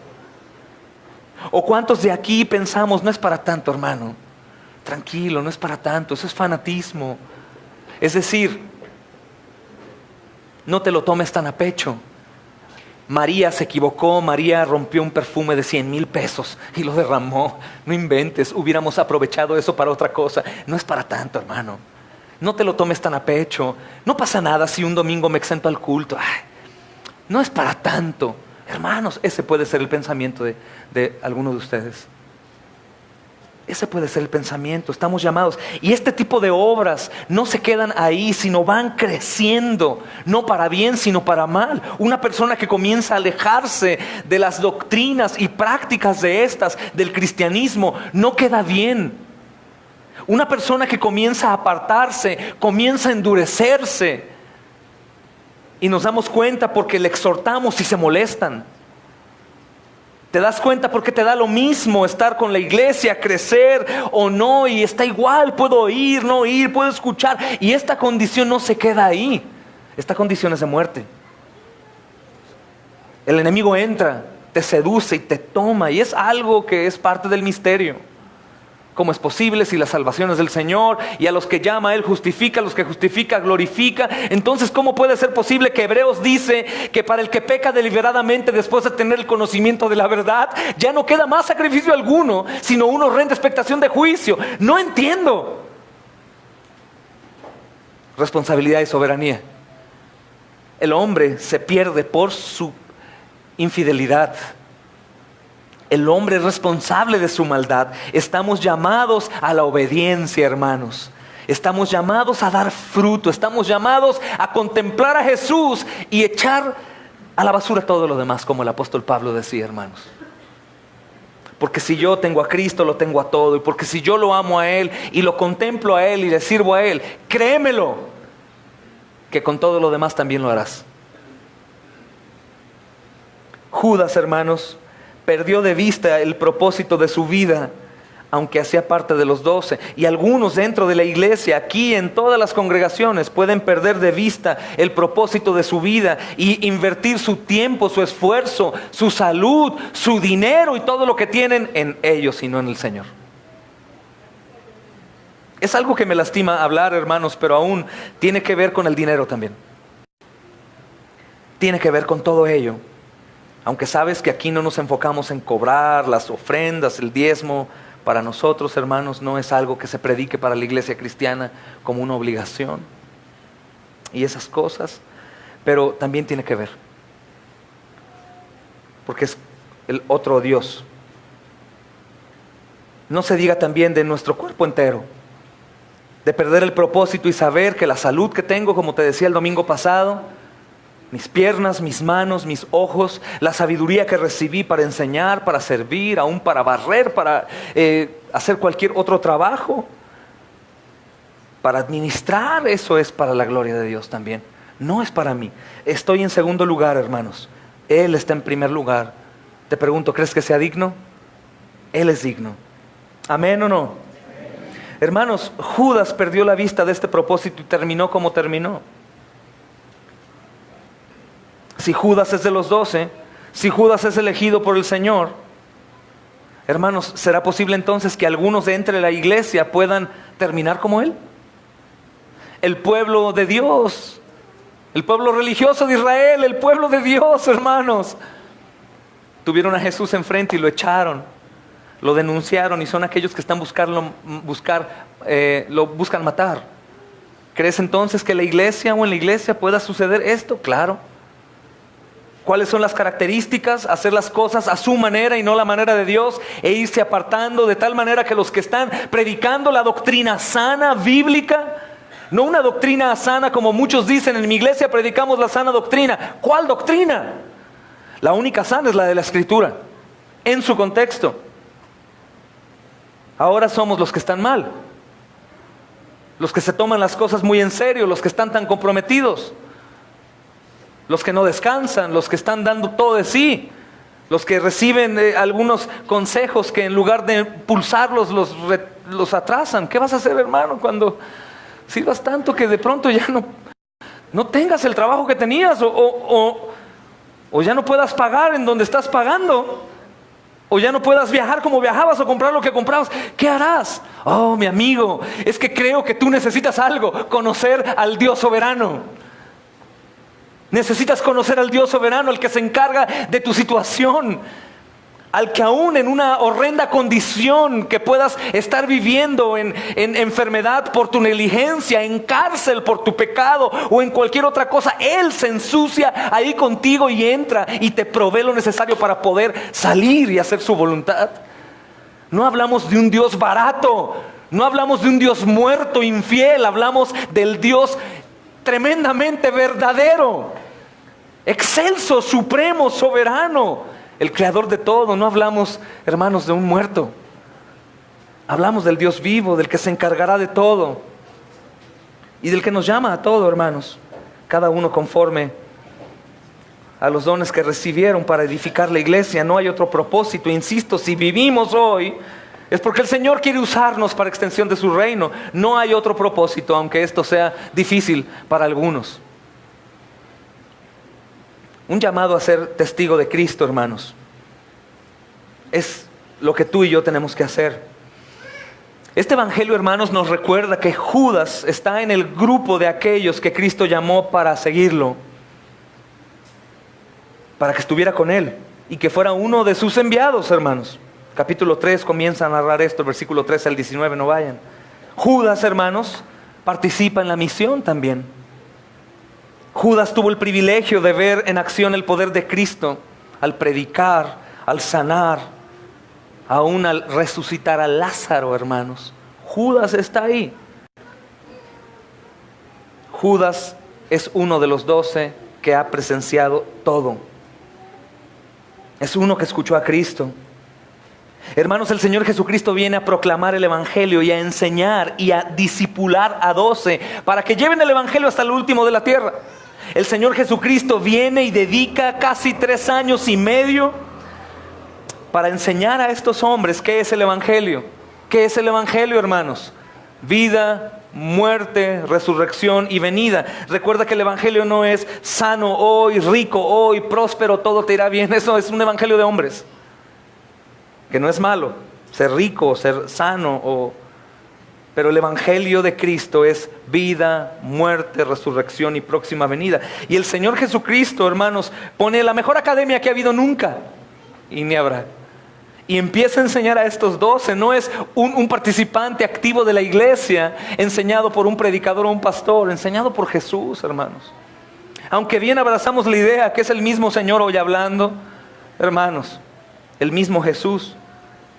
[SPEAKER 1] ¿O cuántos de aquí pensamos, no es para tanto, hermano? Tranquilo, no es para tanto, eso es fanatismo. Es decir, no te lo tomes tan a pecho. María se equivocó, María rompió un perfume de 100,000 pesos y lo derramó. No inventes, hubiéramos aprovechado eso para otra cosa. No es para tanto, hermano. No te lo tomes tan a pecho. No pasa nada si un domingo me exento al culto. Ay, no es para tanto. Hermanos, ese puede ser el pensamiento de alguno de ustedes. Ese puede ser el pensamiento. Estamos llamados. Y este tipo de obras no se quedan ahí, sino van creciendo. No para bien, sino para mal. Una persona que comienza a alejarse de las doctrinas y prácticas de estas, del cristianismo, no queda bien. Una persona que comienza a apartarse, comienza a endurecerse. Y nos damos cuenta porque le exhortamos y se molestan. ¿Te das cuenta porque te da lo mismo estar con la iglesia, crecer o no? Y está igual, puedo oír, no oír, puedo escuchar. Y esta condición no se queda ahí. Esta condición es de muerte. El enemigo entra, te seduce y te toma. Y es algo que es parte del misterio. ¿Cómo es posible si la salvación es del Señor? Y a los que llama Él justifica, a los que justifica glorifica. Entonces, ¿cómo puede ser posible que Hebreos dice que para el que peca deliberadamente después de tener el conocimiento de la verdad, ya no queda más sacrificio alguno, sino una horrenda expectación de juicio? No entiendo. Responsabilidad y soberanía. El hombre se pierde por su infidelidad. El hombre es responsable de su maldad. Estamos llamados a la obediencia, hermanos. Estamos llamados a dar fruto. Estamos llamados a contemplar a Jesús y echar a la basura todo lo demás, como el apóstol Pablo decía, hermanos. Porque si yo tengo a Cristo, lo tengo a todo. Y porque si yo lo amo a Él y lo contemplo a Él y le sirvo a Él, créemelo, que con todo lo demás también lo harás. Judas, hermanos, perdió de vista el propósito de su vida, aunque hacía parte de los 12. Y algunos dentro de la iglesia, aquí en todas las congregaciones, pueden perder de vista el propósito de su vida y invertir su tiempo, su esfuerzo, su salud, su dinero y todo lo que tienen en ellos y no en el Señor. Es algo que me lastima hablar, hermanos, pero aún tiene que ver con el dinero también. Tiene que ver con todo ello. Aunque sabes que aquí no nos enfocamos en cobrar las ofrendas, el diezmo, para nosotros, hermanos, no es algo que se predique para la iglesia cristiana como una obligación. Y esas cosas, pero también tiene que ver. Porque es el otro Dios. No se diga también de nuestro cuerpo entero. De perder el propósito y saber que la salud que tengo, como te decía el domingo pasado, mis piernas, mis manos, mis ojos, la sabiduría que recibí para enseñar, para servir, aún para barrer, para hacer cualquier otro trabajo, para administrar, eso es para la gloria de Dios también. No es para mí. Estoy en segundo lugar, hermanos. Él está en primer lugar. Te pregunto, ¿crees que sea digno? Él es digno. ¿Amén o no? Hermanos, Judas perdió la vista de este propósito y terminó como terminó. Si Judas es de los 12, si Judas es elegido por el Señor, hermanos, ¿será posible entonces que algunos de entre la iglesia puedan terminar como él? El pueblo de Dios, el pueblo religioso de Israel, el pueblo de Dios, hermanos, tuvieron a Jesús enfrente y lo echaron, lo denunciaron y son aquellos que están lo buscan matar. ¿Crees entonces que en la iglesia pueda suceder esto? Claro. ¿Cuáles son las características? Hacer las cosas a su manera y no la manera de Dios, e irse apartando de tal manera que los que están predicando la doctrina sana, bíblica, No una doctrina sana como muchos dicen, en mi iglesia predicamos la sana doctrina. ¿Cuál doctrina? La única sana es la de la Escritura, en su contexto. Ahora somos los que están mal, los que se toman las cosas muy en serio, los que están tan comprometidos, los que no descansan, los que están dando todo de sí, los que reciben algunos consejos que en lugar de impulsarlos los atrasan. ¿Qué vas a hacer, hermano, cuando sirvas tanto que de pronto ya no tengas el trabajo que tenías o ya no puedas pagar en donde estás pagando? O ya no puedas viajar como viajabas o comprar lo que comprabas. ¿Qué harás? Oh, mi amigo, es que creo que tú necesitas algo: conocer al Dios soberano. Necesitas conocer al Dios soberano, el que se encarga de tu situación, al que aún en una horrenda condición que puedas estar viviendo, en enfermedad por tu negligencia, en cárcel por tu pecado o en cualquier otra cosa, Él se ensucia ahí contigo y entra y te provee lo necesario para poder salir y hacer su voluntad. No hablamos de un Dios barato, no hablamos de un Dios muerto, infiel, hablamos del Dios tremendamente verdadero, excelso, supremo, soberano, el creador de todo. No hablamos, hermanos, de un muerto. Hablamos del Dios vivo, del que se encargará de todo y del que nos llama a todo, hermanos, cada uno conforme a los dones que recibieron para edificar la iglesia. No hay otro propósito. Insisto, si vivimos hoy es porque el Señor quiere usarnos para extensión de su reino. No hay otro propósito, aunque esto sea difícil para algunos. Un llamado a ser testigo de Cristo, hermanos, es lo que tú y yo tenemos que hacer. Este evangelio, hermanos, nos recuerda que Judas está en el grupo de aquellos que Cristo llamó para seguirlo, para que estuviera con Él y que fuera uno de sus enviados, hermanos. Capítulo 3 comienza a narrar esto, versículo 13 al 19, no vayan. Judas, hermanos, participa en la misión también. Judas tuvo el privilegio de ver en acción el poder de Cristo al predicar, al sanar, aún al resucitar a Lázaro, hermanos. Judas está ahí. Judas es uno de los 12 que ha presenciado todo. Es uno que escuchó a Cristo. Hermanos, el Señor Jesucristo viene a proclamar el evangelio y a enseñar y a discipular a 12 para que lleven el evangelio hasta el último de la tierra. El Señor Jesucristo viene y dedica casi 3 años y medio para enseñar a estos hombres qué es el evangelio. ¿Qué es el evangelio, hermanos? Vida, muerte, resurrección y venida. Recuerda que el evangelio no es sano hoy, rico hoy, próspero, todo te irá bien. Eso es un evangelio de hombres, que no es malo ser rico, ser sano, pero el evangelio de Cristo es vida, muerte, resurrección y próxima venida. Y el Señor Jesucristo, hermanos, pone la mejor academia que ha habido nunca y ni habrá. Y empieza a enseñar a estos 12. No es un participante activo de la iglesia enseñado por un predicador o un pastor, enseñado por Jesús, hermanos. Aunque bien abrazamos la idea que es el mismo Señor hoy hablando, hermanos, el mismo Jesús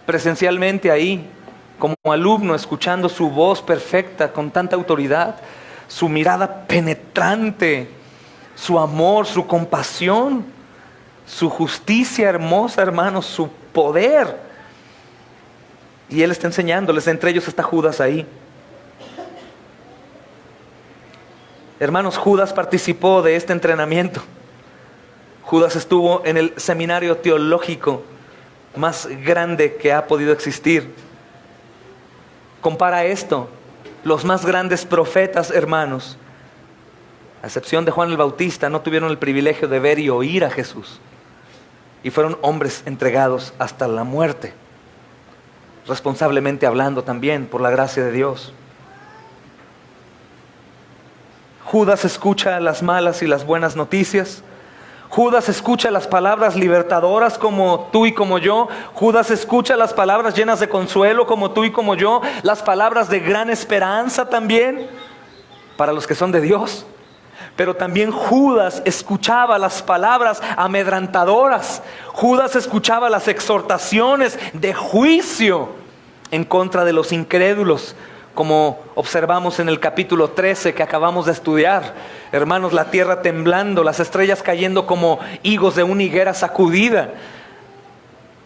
[SPEAKER 1] presencialmente ahí, como alumno, escuchando su voz perfecta con tanta autoridad, su mirada penetrante, su amor, su compasión, su justicia hermosa, hermanos, su poder. Y Él está enseñándoles. Entre ellos está Judas ahí. Hermanos, Judas participó de este entrenamiento. Judas estuvo en el seminario teológico más grande que ha podido existir. Compara esto: los más grandes profetas, hermanos, a excepción de Juan el Bautista, no tuvieron el privilegio de ver y oír a Jesús. Y fueron hombres entregados hasta la muerte, responsablemente hablando también, por la gracia de Dios. Judas escucha las malas y las buenas noticias. Judas escucha las palabras libertadoras como tú y como yo. Judas escucha las palabras llenas de consuelo como tú y como yo. Las palabras de gran esperanza también para los que son de Dios. Pero también Judas escuchaba las palabras amedrantadoras. Judas escuchaba las exhortaciones de juicio en contra de los incrédulos, como observamos en el capítulo 13 que acabamos de estudiar. Hermanos, la tierra temblando, las estrellas cayendo como higos de una higuera sacudida.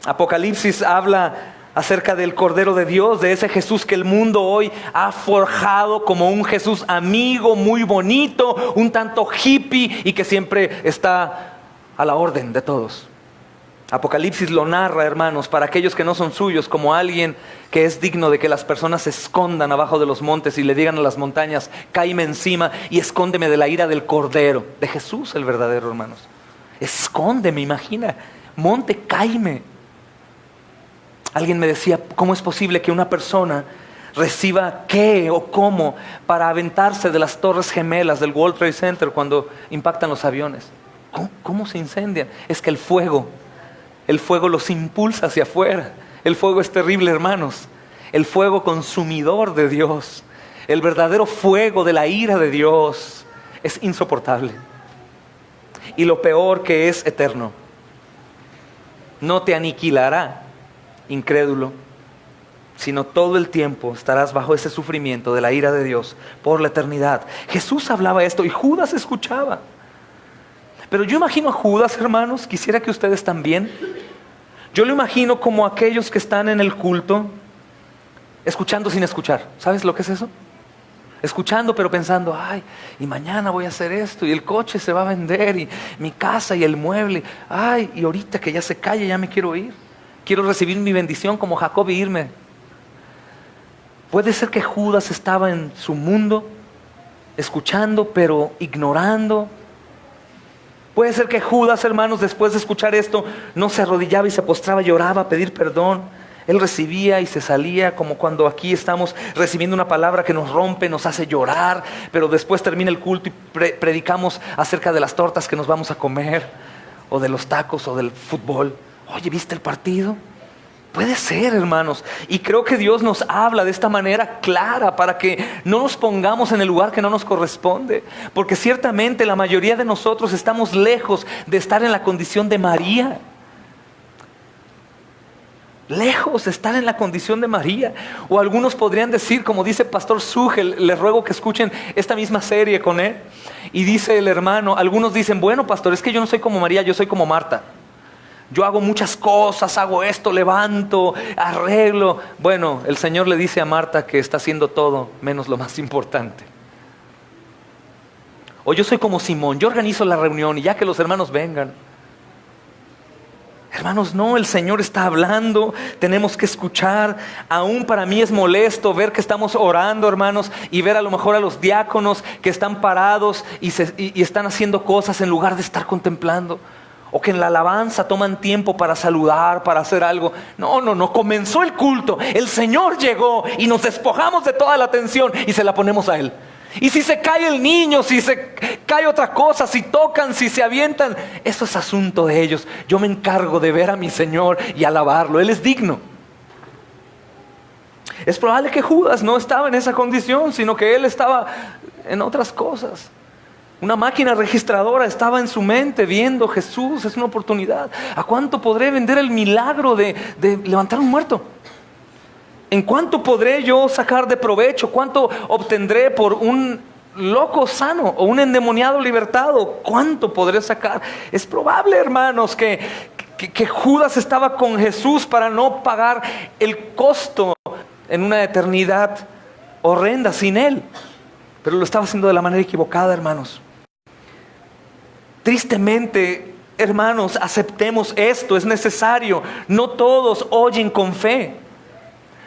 [SPEAKER 1] Apocalipsis habla acerca del Cordero de Dios, de ese Jesús que el mundo hoy ha forjado como un Jesús amigo, muy bonito, un tanto hippie y que siempre está a la orden de todos. Apocalipsis lo narra, hermanos, para aquellos que no son suyos, como alguien que es digno de que las personas se escondan abajo de los montes y le digan a las montañas: cáeme encima y escóndeme de la ira del Cordero, de Jesús el verdadero, hermanos. Escóndeme, imagina, monte, cáeme. Alguien me decía: ¿cómo es posible que una persona reciba qué o cómo para aventarse de las torres gemelas del World Trade Center cuando impactan los aviones? ¿Cómo se incendian? Es que el fuego los impulsa hacia afuera. El fuego es terrible, hermanos. El fuego consumidor de Dios, el verdadero fuego de la ira de Dios, es insoportable. Y lo peor, que es eterno. No te aniquilará, incrédulo, sino todo el tiempo estarás bajo ese sufrimiento de la ira de Dios por la eternidad. Jesús hablaba esto y Judas escuchaba. Pero yo imagino a Judas, hermanos, quisiera que ustedes también. Yo lo imagino como aquellos que están en el culto, escuchando sin escuchar. ¿Sabes lo que es eso? Escuchando pero pensando: ay, y mañana voy a hacer esto, y el coche se va a vender, y mi casa y el mueble. Ay, y ahorita que ya se calle ya me quiero ir. Quiero recibir mi bendición como Jacob y irme. Puede ser que Judas estaba en su mundo, escuchando pero ignorando. Puede ser que Judas, hermanos, después de escuchar esto, no se arrodillaba y se postraba, lloraba a pedir perdón. Él recibía y se salía, como cuando aquí estamos recibiendo una palabra que nos rompe, nos hace llorar, pero después termina el culto y predicamos acerca de las tortas que nos vamos a comer, o de los tacos, o del fútbol. Oye, ¿viste el partido? Puede ser, hermanos, y creo que Dios nos habla de esta manera clara para que no nos pongamos en el lugar que no nos corresponde, porque ciertamente la mayoría de nosotros estamos lejos de estar en la condición de María. Lejos de estar en la condición de María. O algunos podrían decir, como dice Pastor Sugel, les ruego que escuchen esta misma serie con él, y dice el hermano, algunos dicen: bueno, pastor, es que yo no soy como María, yo soy como Marta. Yo hago muchas cosas, hago esto, levanto, arreglo. Bueno, el Señor le dice a Marta que está haciendo todo menos lo más importante. O yo soy como Simón, yo organizo la reunión y ya que los hermanos vengan. Hermanos, no, el Señor está hablando, tenemos que escuchar. Aún para mí es molesto ver que estamos orando, hermanos, y ver a lo mejor a los diáconos que están parados y están haciendo cosas en lugar de estar contemplando. O que en la alabanza toman tiempo para saludar, para hacer algo. No, comenzó el culto, el Señor llegó y nos despojamos de toda la atención y se la ponemos a Él. Y si se cae el niño, si se cae otra cosa, si tocan, si se avientan, eso es asunto de ellos. Yo me encargo de ver a mi Señor y alabarlo, Él es digno. Es probable que Judas no estaba en esa condición, sino que él estaba en otras cosas. Una máquina registradora estaba en su mente viendo: Jesús, es una oportunidad. ¿A cuánto podré vender el milagro de levantar un muerto? ¿En cuánto podré yo sacar de provecho? ¿Cuánto obtendré por un loco sano o un endemoniado libertado? ¿Cuánto podré sacar? Es probable, hermanos, que Judas estaba con Jesús para no pagar el costo en una eternidad horrenda sin Él. Pero lo estaba haciendo de la manera equivocada, hermanos. Tristemente, hermanos, aceptemos esto, es necesario. No todos oyen con fe.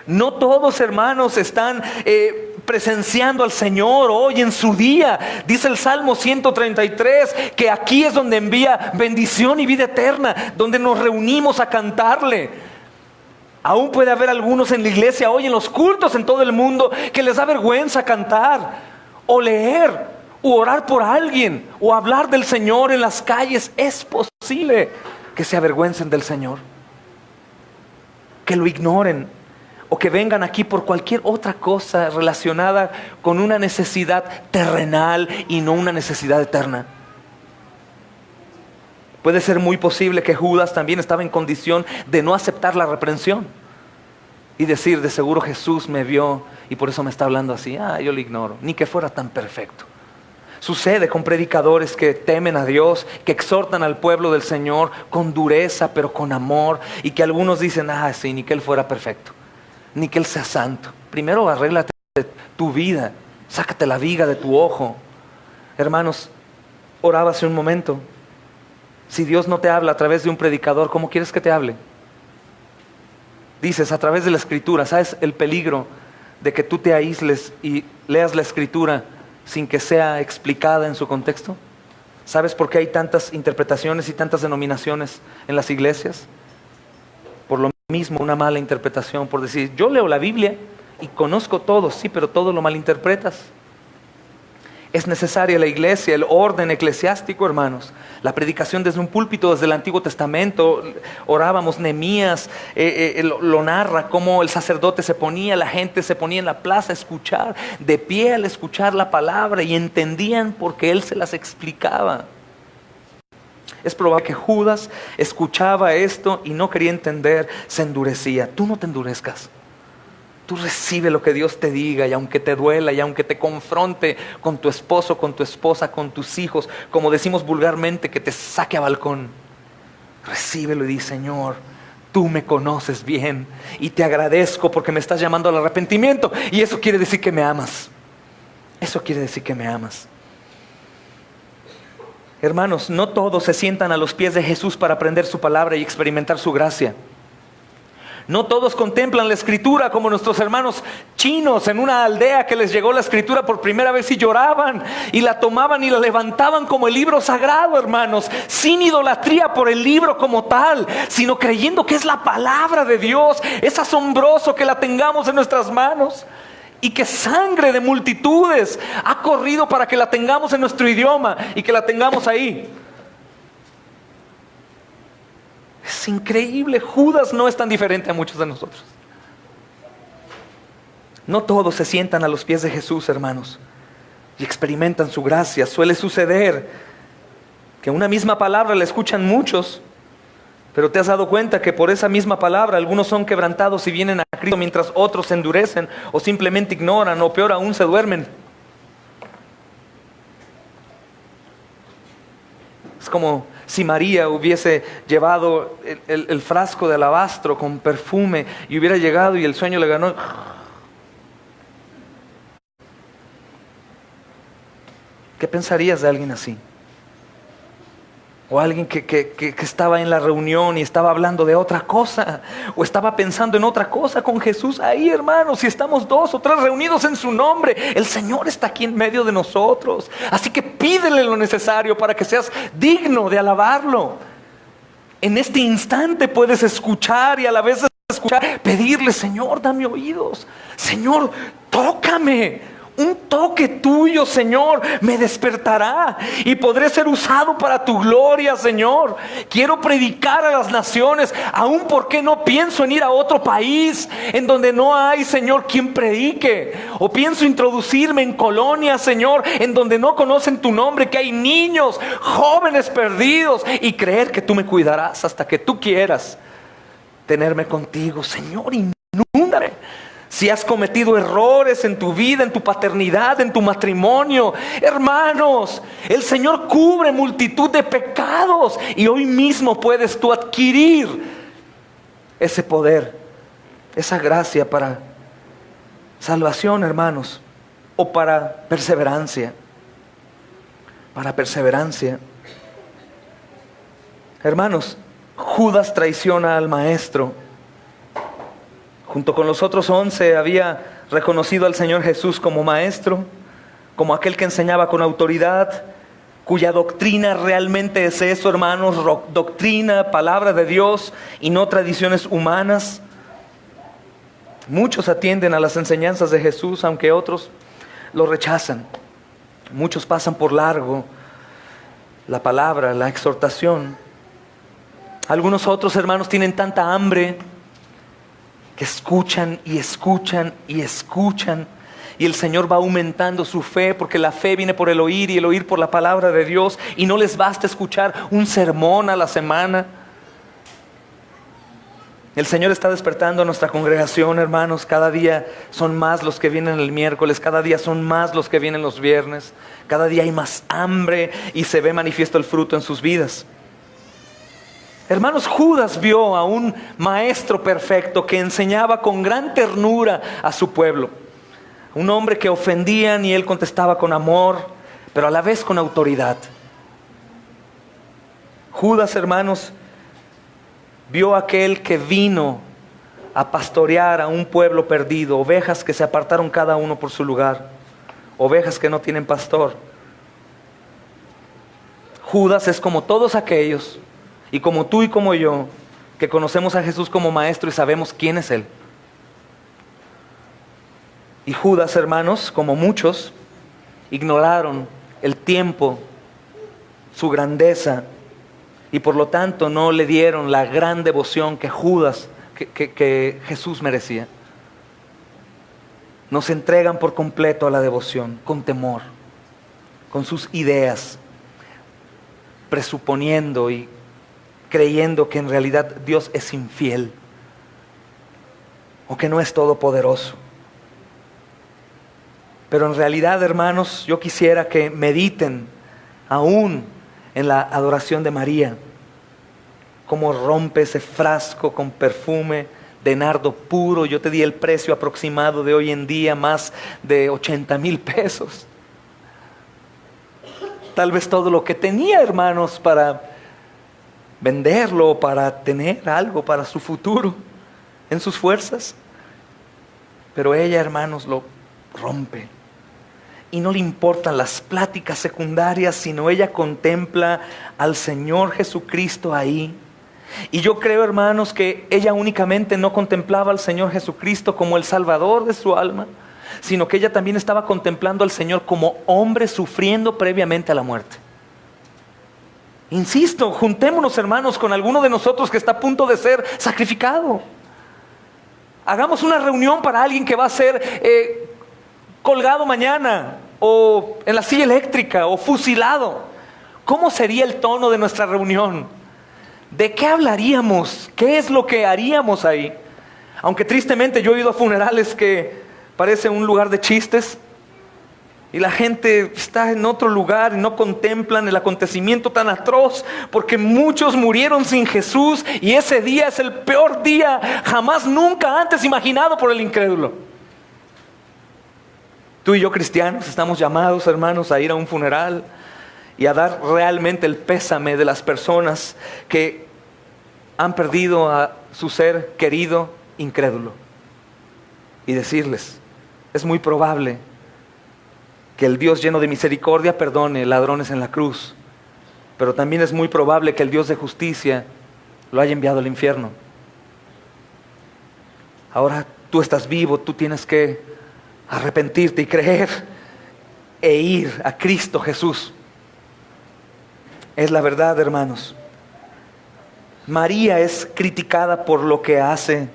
[SPEAKER 1] No todos, hermanos, están presenciando al Señor hoy en su día. Dice el Salmo 133 que aquí es donde envía bendición y vida eterna, donde nos reunimos a cantarle. Aún puede haber algunos en la iglesia hoy, en los cultos en todo el mundo, que les da vergüenza cantar o leer o orar por alguien o hablar del Señor en las calles. Es posible que se avergüencen del Señor, que lo ignoren, o que vengan aquí por cualquier otra cosa relacionada con una necesidad terrenal y no una necesidad eterna. Puede ser muy posible que Judas también estaba en condición de no aceptar la reprensión y decir, de seguro Jesús me vio y por eso me está hablando así. Yo lo ignoro, ni que fuera tan perfecto. Sucede con predicadores que temen a Dios, que exhortan al pueblo del Señor con dureza, pero con amor, y que algunos dicen, sí, ni que Él fuera perfecto, ni que Él sea santo. Primero arréglate tu vida, sácate la viga de tu ojo. Hermanos, oraba hace un momento. Si Dios no te habla a través de un predicador, ¿cómo quieres que te hable? Dices, a través de la Escritura. ¿Sabes el peligro de que tú te aísles y leas la Escritura sin que sea explicada en su contexto? ¿Sabes por qué hay tantas interpretaciones y tantas denominaciones en las iglesias? Por lo mismo, una mala interpretación, por decir, yo leo la Biblia y conozco todo, sí, pero todo lo malinterpretas. Es necesaria la iglesia, el orden eclesiástico, hermanos. La predicación desde un púlpito, desde el Antiguo Testamento. Orábamos, Nehemías lo narra, cómo el sacerdote se ponía, la gente se ponía en la plaza a escuchar, de pie al escuchar la palabra, y entendían porque él se las explicaba. Es probable que Judas escuchaba esto y no quería entender, se endurecía. Tú no te endurezcas. Tú recibe lo que Dios te diga, y aunque te duela, y aunque te confronte con tu esposo, con tu esposa, con tus hijos, como decimos vulgarmente, que te saque a balcón, recíbelo y di, Señor, tú me conoces bien y te agradezco porque me estás llamando al arrepentimiento, y eso quiere decir que me amas. Eso quiere decir que me amas. Hermanos, no todos se sientan a los pies de Jesús para aprender su palabra y experimentar su gracia. No todos contemplan la Escritura como nuestros hermanos chinos en una aldea que les llegó la Escritura por primera vez y lloraban y la tomaban y la levantaban como el libro sagrado, hermanos, sin idolatría por el libro como tal, sino creyendo que es la palabra de Dios. Es asombroso que la tengamos en nuestras manos y que sangre de multitudes ha corrido para que la tengamos en nuestro idioma y que la tengamos ahí. Es increíble. Judas no es tan diferente a muchos de nosotros. No todos se sientan a los pies de Jesús, hermanos, y experimentan su gracia. Suele suceder que una misma palabra la escuchan muchos, pero te has dado cuenta que por esa misma palabra algunos son quebrantados y vienen a Cristo, mientras otros se endurecen o simplemente ignoran, o peor aún, se duermen. Es como si María hubiese llevado el frasco de alabastro con perfume y hubiera llegado y el sueño le ganó. ¿Qué pensarías de alguien así? O alguien que estaba en la reunión y estaba hablando de otra cosa, o estaba pensando en otra cosa con Jesús. Ahí, hermanos, si estamos 2 o 3 reunidos en su nombre, el Señor está aquí en medio de nosotros. Así que pídele lo necesario para que seas digno de alabarlo. En este instante puedes escuchar y a la vez escuchar, pedirle, Señor, dame oídos. Señor, tócame. Un toque tuyo, Señor, me despertará y podré ser usado para tu gloria, Señor. Quiero predicar a las naciones, aun porque no pienso en ir a otro país en donde no hay, Señor, quien predique. O pienso introducirme en colonias, Señor, en donde no conocen tu nombre, que hay niños, jóvenes perdidos, y creer que tú me cuidarás hasta que tú quieras tenerme contigo. Señor, inúndame. Si has cometido errores en tu vida, en tu paternidad, en tu matrimonio, hermanos, el Señor cubre multitud de pecados y hoy mismo puedes tú adquirir ese poder, esa gracia para salvación, hermanos, o para perseverancia. Para perseverancia. Hermanos, Judas traiciona al maestro. Junto con los otros 11 había reconocido al Señor Jesús como maestro, como aquel que enseñaba con autoridad, cuya doctrina realmente es eso, hermanos, doctrina, palabra de Dios y no tradiciones humanas. Muchos atienden a las enseñanzas de Jesús, aunque otros lo rechazan. Muchos pasan por largo la palabra, la exhortación. Algunos otros, hermanos, tienen tanta hambre que escuchan y escuchan y escuchan, y el Señor va aumentando su fe, porque la fe viene por el oír y el oír por la palabra de Dios, y no les basta escuchar un sermón a la semana. El Señor está despertando a nuestra congregación, hermanos. Cada día son más los que vienen el miércoles, cada día son más los que vienen los viernes. Cada día hay más hambre y se ve manifiesto el fruto en sus vidas. Hermanos, Judas vio a un maestro perfecto que enseñaba con gran ternura a su pueblo. Un hombre que ofendían y él contestaba con amor, pero a la vez con autoridad. Judas, hermanos, vio a aquel que vino a pastorear a un pueblo perdido, ovejas que se apartaron cada uno por su lugar, ovejas que no tienen pastor. Judas es como todos aquellos, y como tú y como yo, que conocemos a Jesús como maestro y sabemos quién es Él. Y Judas, hermanos, como muchos, ignoraron el tiempo, su grandeza, y por lo tanto no le dieron la gran devoción que que Jesús merecía. Nos entregan por completo a la devoción, con temor, con sus ideas, presuponiendo y creyendo que en realidad Dios es infiel o que no es todopoderoso. Pero en realidad, hermanos, yo quisiera que mediten aún en la adoración de María, cómo rompe ese frasco con perfume de nardo puro. Yo te di el precio aproximado de hoy en día, más de 80,000 pesos. Tal vez todo lo que tenía, hermanos, para venderlo, para tener algo para su futuro, en sus fuerzas. Pero ella, hermanos, lo rompe. Y no le importan las pláticas secundarias, sino ella contempla al Señor Jesucristo ahí. Y yo creo, hermanos, que ella únicamente no contemplaba al Señor Jesucristo como el Salvador de su alma, sino que ella también estaba contemplando al Señor como hombre sufriendo previamente a la muerte. Insisto, juntémonos, hermanos, con alguno de nosotros que está a punto de ser sacrificado. Hagamos una reunión para alguien que va a ser colgado mañana, o en la silla eléctrica, o fusilado. ¿Cómo sería el tono de nuestra reunión? ¿De qué hablaríamos? ¿Qué es lo que haríamos ahí? Aunque tristemente yo he ido a funerales que parece un lugar de chistes, y la gente está en otro lugar y no contemplan el acontecimiento tan atroz, porque muchos murieron sin Jesús, y ese día es el peor día jamás nunca antes imaginado por el incrédulo. Tú y yo, cristianos, estamos llamados, hermanos, a ir a un funeral y a dar realmente el pésame de las personas que han perdido a su ser querido incrédulo. Y decirles, es muy probable que el Dios lleno de misericordia perdone ladrones en la cruz, pero también es muy probable que el Dios de justicia lo haya enviado al infierno. Ahora tú estás vivo, tú tienes que arrepentirte y creer e ir a Cristo Jesús. Es la verdad, hermanos. María es criticada por lo que hace.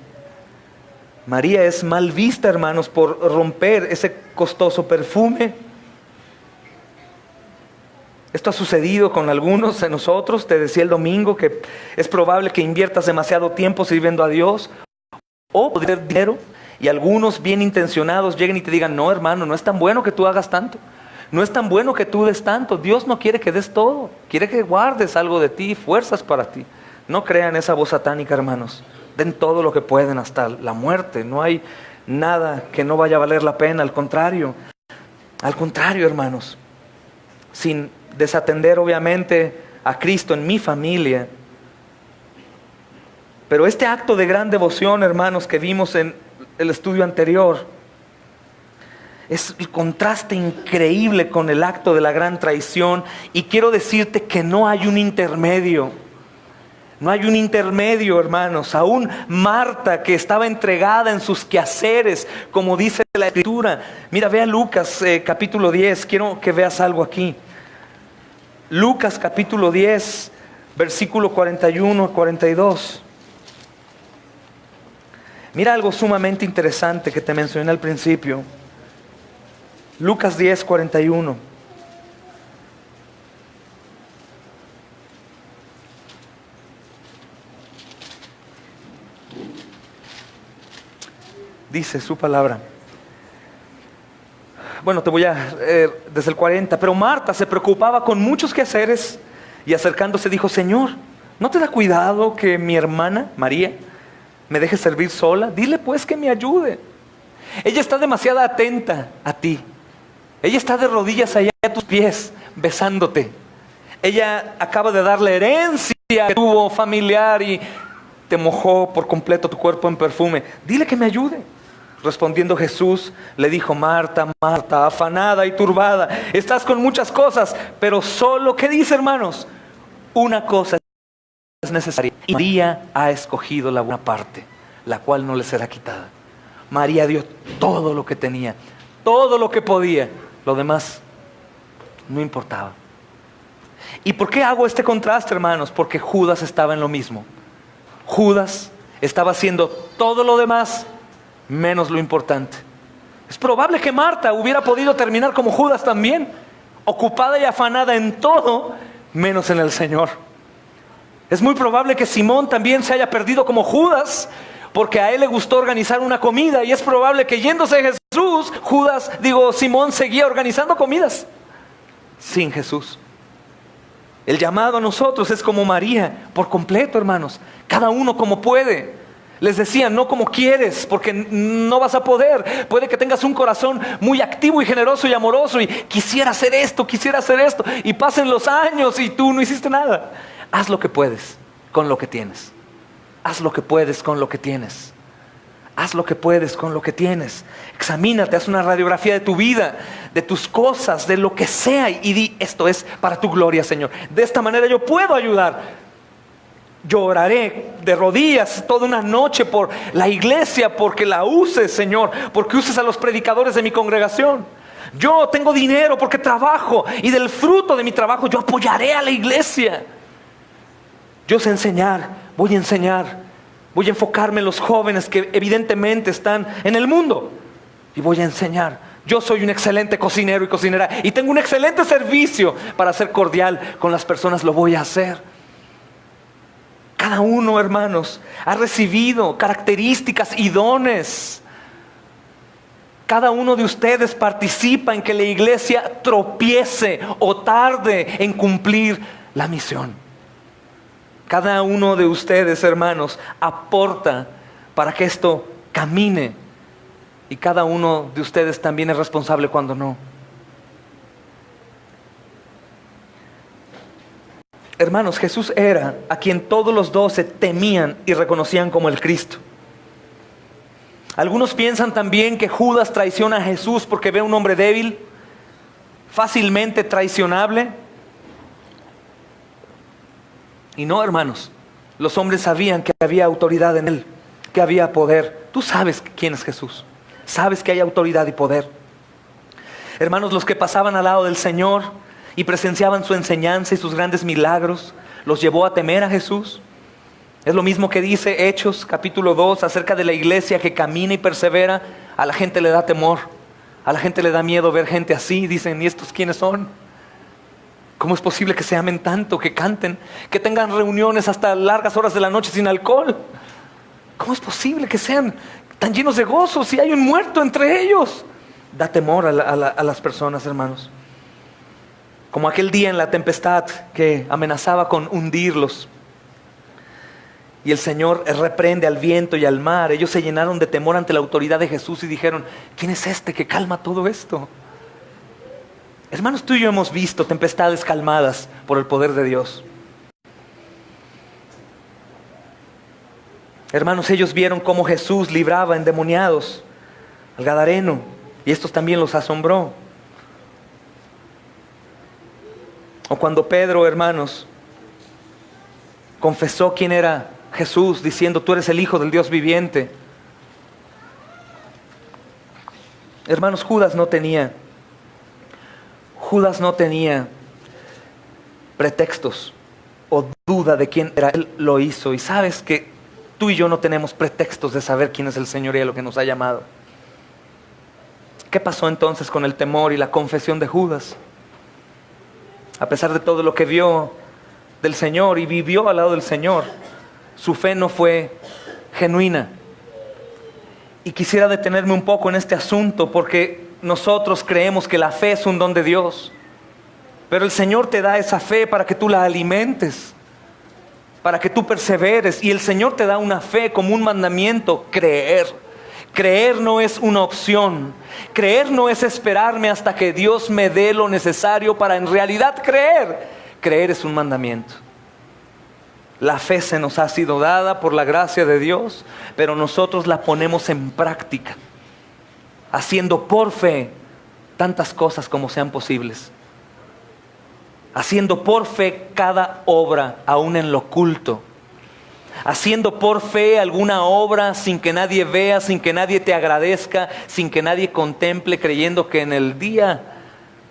[SPEAKER 1] María es mal vista, hermanos, por romper ese costoso perfume. Esto ha sucedido con algunos de nosotros. Te decía el domingo que es probable que inviertas demasiado tiempo sirviendo a Dios o poder dinero, y algunos bien intencionados lleguen y te digan, no, hermano, no es tan bueno que tú hagas tanto, no es tan bueno que tú des tanto. Dios no quiere que des todo, quiere que guardes algo de ti, fuerzas para ti. No crean esa voz satánica, hermanos. Den todo lo que pueden hasta la muerte. No hay nada que no vaya a valer la pena, al contrario, hermanos, sin desatender obviamente a Cristo en mi familia. Pero este acto de gran devoción, hermanos, que vimos en el estudio anterior, es el contraste increíble con el acto de la gran traición. Y quiero decirte que no hay un intermedio. No hay un intermedio, hermanos. Aún Marta, que estaba entregada en sus quehaceres, como dice la Escritura. Mira, ve a Lucas capítulo 10. Quiero que veas algo aquí. Lucas capítulo 10, versículo 41 a 42. Mira algo sumamente interesante que te mencioné al principio. Lucas 10, 41. dice su palabra. Bueno, te voy a desde el 40. Pero Marta se preocupaba con muchos quehaceres y acercándose dijo: Señor, ¿no te da cuidado que mi hermana María me deje servir sola? Dile pues que me ayude. Ella está demasiado atenta a ti. Ella está de rodillas allá a tus pies, besándote. Ella acaba de darle herencia que tuvo familiar y te mojó por completo tu cuerpo en perfume. Dile que me ayude. Respondiendo Jesús, le dijo: Marta, Marta, afanada y turbada, estás con muchas cosas, pero solo, ¿qué dice, hermanos? Una cosa es necesaria. Y María ha escogido la buena parte, la cual no le será quitada. María dio todo lo que tenía, todo lo que podía. Lo demás no importaba. ¿Y por qué hago este contraste, hermanos? Porque Judas estaba en lo mismo. Judas estaba haciendo todo lo demás menos lo importante. Es probable que Marta hubiera podido terminar como Judas también, ocupada y afanada en todo menos en el Señor. Es muy probable que Simón también se haya perdido como Judas, porque a él le gustó organizar una comida, y es probable que yéndose Jesús, Simón seguía organizando comidas sin Jesús. El llamado a nosotros es como María, por completo, hermanos, cada uno como puede. Les decía, no como quieres, porque no vas a poder. Puede que tengas un corazón muy activo y generoso y amoroso y quisiera hacer esto, y pasen los años y tú no hiciste nada. Haz lo que puedes con lo que tienes. Haz lo que puedes con lo que tienes. Haz lo que puedes con lo que tienes. Examínate, haz una radiografía de tu vida, de tus cosas, de lo que sea, y di: esto es para tu gloria, Señor. De esta manera yo puedo ayudar. Yo oraré de rodillas toda una noche por la iglesia, porque la uses, Señor, porque uses a los predicadores de mi congregación. Yo tengo dinero porque trabajo, y del fruto de mi trabajo yo apoyaré a la iglesia. Yo sé enseñar, voy a enseñar. Voy a enfocarme en los jóvenes que evidentemente están en el mundo, y voy a enseñar. Yo soy un excelente cocinero y cocinera, y tengo un excelente servicio para ser cordial con las personas. Lo voy a hacer. Cada uno, hermanos, ha recibido características y dones. Cada uno de ustedes participa en que la iglesia tropiece o tarde en cumplir la misión. Cada uno de ustedes, hermanos, aporta para que esto camine. Y cada uno de ustedes también es responsable cuando no. Hermanos, Jesús era a quien todos los 12 temían y reconocían como el Cristo. Algunos piensan también que Judas traiciona a Jesús porque ve a un hombre débil, fácilmente traicionable. Y no, hermanos, los hombres sabían que había autoridad en él, que había poder. Tú sabes quién es Jesús, sabes que hay autoridad y poder. Hermanos, los que pasaban al lado del Señor y presenciaban su enseñanza y sus grandes milagros, los llevó a temer a Jesús. Es lo mismo que dice Hechos capítulo 2 acerca de la iglesia que camina y persevera. A la gente le da temor, a la gente le da miedo ver gente así. Dicen: ¿y estos quiénes son? ¿Cómo es posible que se amen tanto, que canten, que tengan reuniones hasta largas horas de la noche sin alcohol? ¿Cómo es posible que sean tan llenos de gozo si hay un muerto entre ellos? Da temor a las personas, hermanos. Como aquel día en la tempestad que amenazaba con hundirlos. Y el Señor reprende al viento y al mar. Ellos se llenaron de temor ante la autoridad de Jesús y dijeron: ¿quién es este que calma todo esto? Hermanos, tú y yo hemos visto tempestades calmadas por el poder de Dios. Hermanos, ellos vieron cómo Jesús libraba endemoniados al gadareno, y esto también los asombró. O cuando Pedro, hermanos, confesó quién era Jesús, diciendo: tú eres el Hijo del Dios viviente. Hermanos, Judas no tenía pretextos o duda de quién era. Él lo hizo. Y sabes que tú y yo no tenemos pretextos de saber quién es el Señor y a lo que nos ha llamado. ¿Qué pasó entonces con el temor y la confesión de Judas? A pesar de todo lo que vio del Señor y vivió al lado del Señor, su fe no fue genuina. Y quisiera detenerme un poco en este asunto porque nosotros creemos que la fe es un don de Dios. Pero el Señor te da esa fe para que tú la alimentes, para que tú perseveres. Y el Señor te da una fe como un mandamiento: creer. Creer no es una opción. Creer no es esperarme hasta que Dios me dé lo necesario para en realidad creer. Creer es un mandamiento. La fe se nos ha sido dada por la gracia de Dios, pero nosotros la ponemos en práctica, haciendo por fe tantas cosas como sean posibles. Haciendo por fe cada obra, aún en lo oculto. Haciendo por fe alguna obra sin que nadie vea, sin que nadie te agradezca, sin que nadie contemple, creyendo que en el día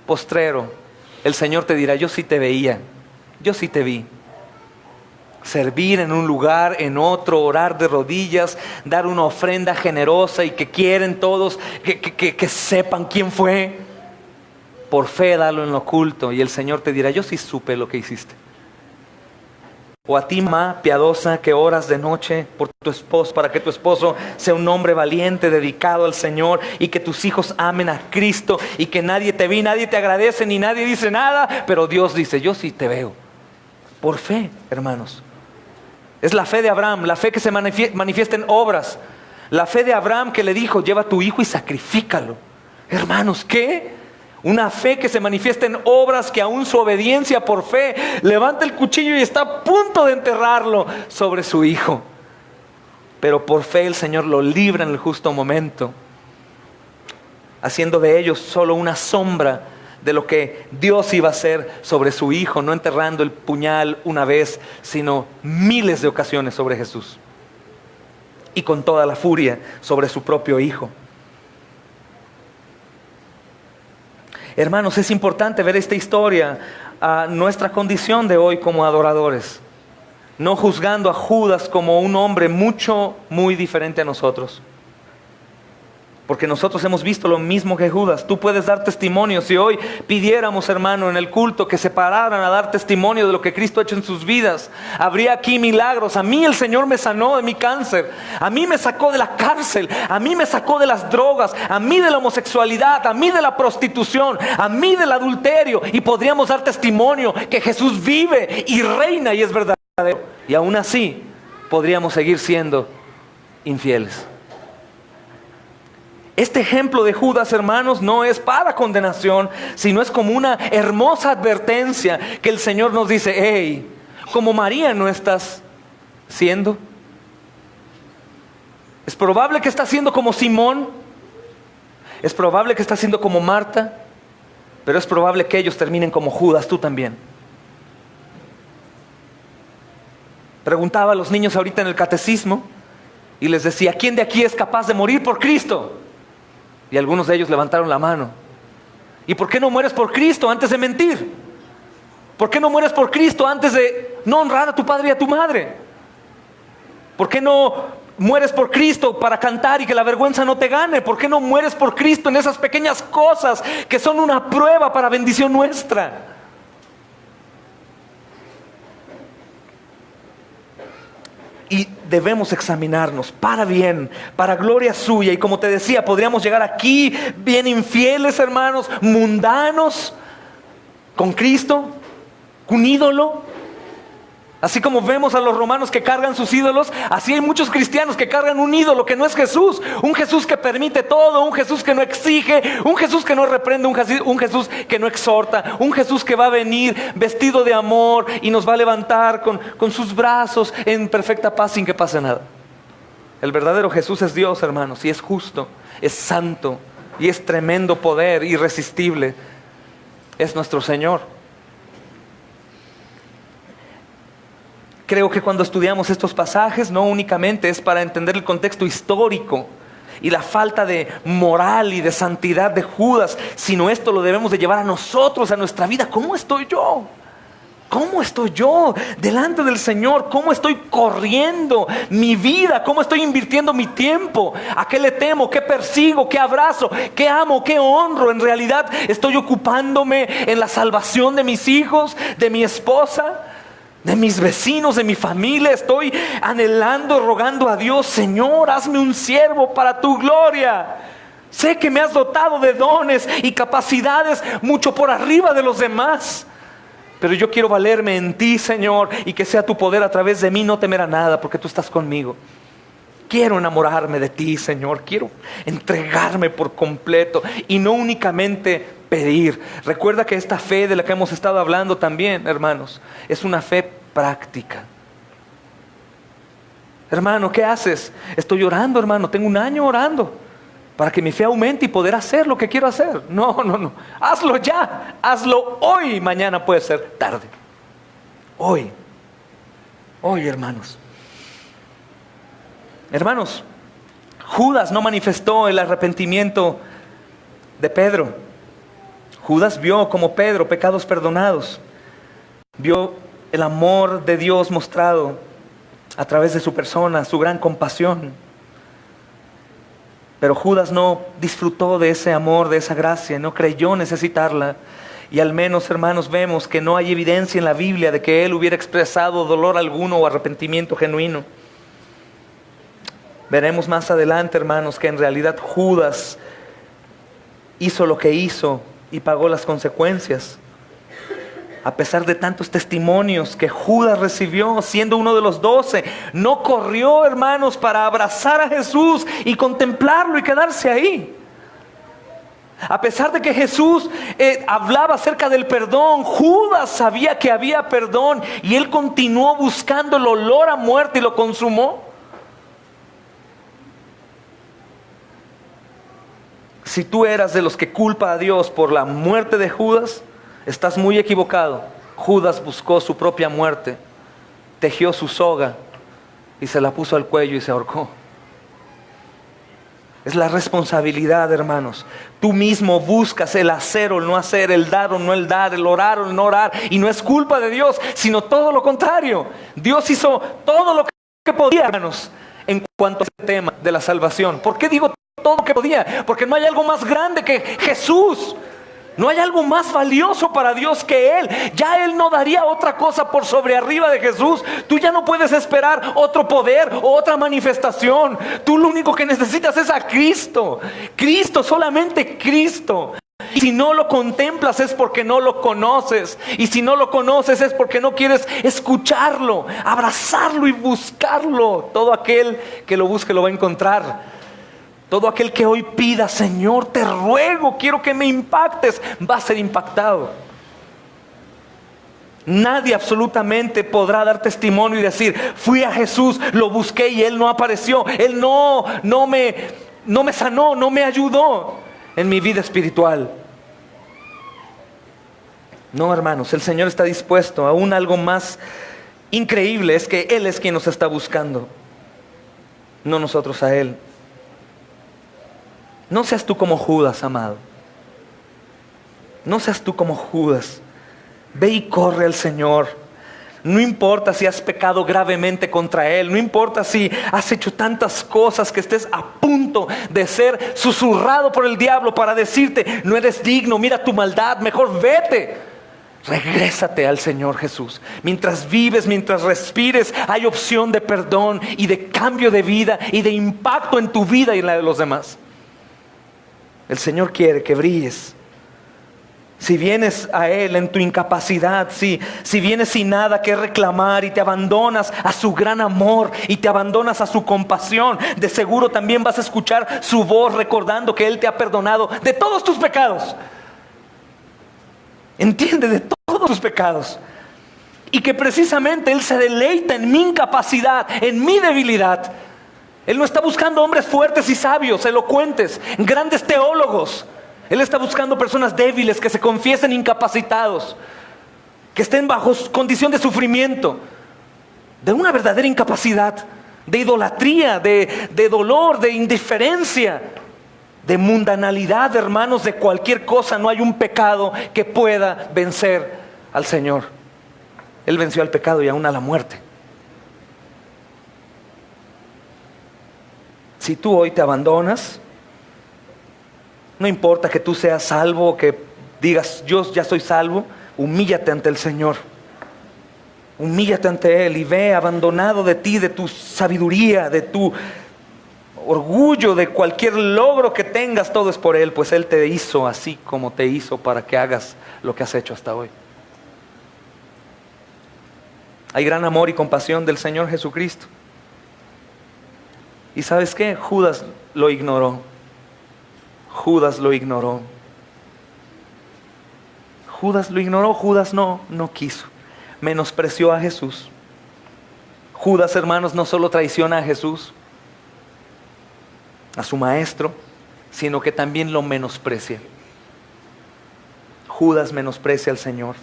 [SPEAKER 1] postrero el Señor te dirá: yo sí te veía, yo sí te vi. Servir en un lugar, en otro, orar de rodillas, dar una ofrenda generosa y que quieren todos que sepan quién fue. Por fe dalo en lo oculto y el Señor te dirá: yo sí supe lo que hiciste. O a ti, mamá piadosa, que oras de noche por tu esposo, para que tu esposo sea un hombre valiente, dedicado al Señor, y que tus hijos amen a Cristo, y que nadie te ve, nadie te agradece, ni nadie dice nada, pero Dios dice: yo sí te veo. Por fe, hermanos. Es la fe de Abraham, la fe que se manifiesta en obras. La fe de Abraham que le dijo: lleva a tu hijo y sacrifícalo. Hermanos, ¿qué? Una fe que se manifiesta en obras, que aún su obediencia por fe levanta el cuchillo y está a punto de enterrarlo sobre su hijo. Pero por fe el Señor lo libra en el justo momento, haciendo de ellos solo una sombra de lo que Dios iba a hacer sobre su hijo, no enterrando el puñal una vez, sino miles de ocasiones sobre Jesús. Y con toda la furia sobre su propio hijo. Hermanos, es importante ver esta historia a nuestra condición de hoy como adoradores, no juzgando a Judas como un hombre muy diferente a nosotros. Porque nosotros hemos visto lo mismo que Judas. Tú puedes dar testimonio. Si hoy pidiéramos, hermano, en el culto que se pararan a dar testimonio de lo que Cristo ha hecho en sus vidas, habría aquí milagros. A mí el Señor me sanó de mi cáncer. A mí me sacó de la cárcel. A mí me sacó de las drogas. A mí de la homosexualidad. A mí de la prostitución. A mí del adulterio. Y podríamos dar testimonio que Jesús vive y reina y es verdadero. Y aún así podríamos seguir siendo infieles. Este ejemplo de Judas, hermanos, no es para condenación, sino es como una hermosa advertencia que el Señor nos dice: hey, como María no estás siendo. Es probable que estás siendo como Simón, es probable que estás siendo como Marta, pero es probable que ellos terminen como Judas, tú también. Preguntaba a los niños ahorita en el catecismo y les decía: ¿quién de aquí es capaz de morir por Cristo? Y algunos de ellos levantaron la mano. ¿Y por qué no mueres por Cristo antes de mentir? ¿Por qué no mueres por Cristo antes de no honrar a tu padre y a tu madre? ¿Por qué no mueres por Cristo para cantar y que la vergüenza no te gane? ¿Por qué no mueres por Cristo en esas pequeñas cosas que son una prueba para bendición nuestra? Y debemos examinarnos para bien, para gloria suya. Y como te decía, podríamos llegar aquí bien infieles, hermanos, mundanos, con Cristo, un ídolo. Así como vemos a los romanos que cargan sus ídolos, así hay muchos cristianos que cargan un ídolo que no es Jesús. Un Jesús que permite todo, un Jesús que no exige, un Jesús que no reprende, un Jesús que no exhorta, un Jesús que va a venir vestido de amor y nos va a levantar con sus brazos en perfecta paz sin que pase nada. El verdadero Jesús es Dios, hermanos, y es justo, es santo y es tremendo poder, irresistible. Es nuestro Señor. Creo que cuando estudiamos estos pasajes no únicamente es para entender el contexto histórico y la falta de moral y de santidad de Judas, sino esto lo debemos de llevar a nosotros, a nuestra vida. ¿Cómo estoy yo? ¿Cómo estoy yo delante del Señor? ¿Cómo estoy corriendo mi vida? ¿Cómo estoy invirtiendo mi tiempo? ¿A qué le temo? ¿Qué persigo? ¿Qué abrazo? ¿Qué amo? ¿Qué honro? ¿En realidad estoy ocupándome en la salvación de mis hijos? ¿De mi esposa? de mis vecinos, de mi familia. Estoy anhelando, rogando a Dios: Señor, hazme un siervo para tu gloria. Sé que me has dotado de dones y capacidades mucho por arriba de los demás, pero yo quiero valerme en ti, Señor, y que sea tu poder a través de mí. No temer a nada, porque tú estás conmigo. Quiero enamorarme de ti, Señor. Quiero entregarme por completo y no únicamente pedir. Recuerda que esta fe de la que hemos estado hablando también, hermanos, es una fe práctica. Hermano, ¿qué haces? Estoy orando, hermano. Tengo un año orando para que mi fe aumente y poder hacer lo que quiero hacer. No. Hazlo ya. Hazlo hoy. Mañana puede ser tarde. Hoy, hermanos. Hermanos, Judas no manifestó el arrepentimiento de Pedro. Judas vio como Pedro pecados perdonados. Vio el amor de Dios mostrado a través de su persona, su gran compasión. Pero Judas no disfrutó de ese amor, de esa gracia, no creyó necesitarla. Y al menos, hermanos, vemos que no hay evidencia en la Biblia de que él hubiera expresado dolor alguno o arrepentimiento genuino. Veremos más adelante, hermanos, que en realidad Judas hizo lo que hizo y pagó las consecuencias. A pesar de tantos testimonios que Judas recibió, siendo uno de los 12, no corrió, hermanos, para abrazar a Jesús y contemplarlo y quedarse ahí. A pesar de que Jesús hablaba acerca del perdón, Judas sabía que había perdón y él continuó buscando el olor a muerte y lo consumó. Si tú eras de los que culpa a Dios por la muerte de Judas, estás muy equivocado. Judas buscó su propia muerte, tejió su soga y se la puso al cuello y se ahorcó. Es la responsabilidad, hermanos. Tú mismo buscas el hacer o el no hacer, el dar o no el dar, el orar o el no orar. Y no es culpa de Dios, sino todo lo contrario. Dios hizo todo lo que podía, hermanos, en cuanto a este tema de la salvación. ¿Por qué digo todo lo que podía? Porque no hay algo más grande que Jesús. No hay algo más valioso para Dios que Él. Ya Él no daría otra cosa por sobre arriba de Jesús. Tú ya no puedes esperar otro poder o otra manifestación. Tú lo único que necesitas es a Cristo. Cristo, solamente Cristo. Y si no lo contemplas es porque no lo conoces. Y si no lo conoces es porque no quieres escucharlo, abrazarlo y buscarlo. Todo aquel que lo busque lo va a encontrar. Todo aquel que hoy pida: Señor, te ruego, quiero que me impactes, va a ser impactado. Nadie absolutamente podrá dar testimonio y decir: fui a Jesús, lo busqué y Él no apareció. Él no me sanó, no me ayudó en mi vida espiritual. No, hermanos, el Señor está dispuesto. Aún algo más increíble es que Él es quien nos está buscando, no nosotros a Él. No seas tú como Judas, amado. No seas tú como Judas. Ve y corre al Señor. No importa si has pecado gravemente contra Él. No importa si has hecho tantas cosas que estés a punto de ser susurrado por el diablo para decirte: no eres digno, mira tu maldad, mejor vete. Regrésate al Señor Jesús. Mientras vives, mientras respires, hay opción de perdón y de cambio de vida y de impacto en tu vida y en la de los demás. El Señor quiere que brilles. Si vienes a Él en tu incapacidad, si vienes sin nada que reclamar y te abandonas a su gran amor y te abandonas a su compasión, de seguro también vas a escuchar su voz recordando que Él te ha perdonado de todos tus pecados. Entiende, de todos tus pecados. Y que precisamente Él se deleita en mi incapacidad, en mi debilidad. Él no está buscando hombres fuertes y sabios, elocuentes, grandes teólogos. Él está buscando personas débiles que se confiesen incapacitados, que estén bajo condición de sufrimiento, de una verdadera incapacidad, de idolatría, de dolor, de indiferencia, de mundanalidad, hermanos, de cualquier cosa. No hay un pecado que pueda vencer al Señor. Él venció al pecado y aún a la muerte. Si tú hoy te abandonas, no importa que tú seas salvo, que digas: yo ya soy salvo, humíllate ante el Señor. Humíllate ante Él y ve abandonado de ti, de tu sabiduría, de tu orgullo, de cualquier logro que tengas, todo es por Él, pues Él te hizo así como te hizo para que hagas lo que has hecho hasta hoy. Hay gran amor y compasión del Señor Jesucristo. ¿Y sabes qué? Judas lo ignoró. Judas lo ignoró. Judas lo ignoró, Judas no quiso. Menospreció a Jesús. Judas, hermanos, no solo traiciona a Jesús, a su maestro, sino que también lo menosprecia. Judas menosprecia al Señor.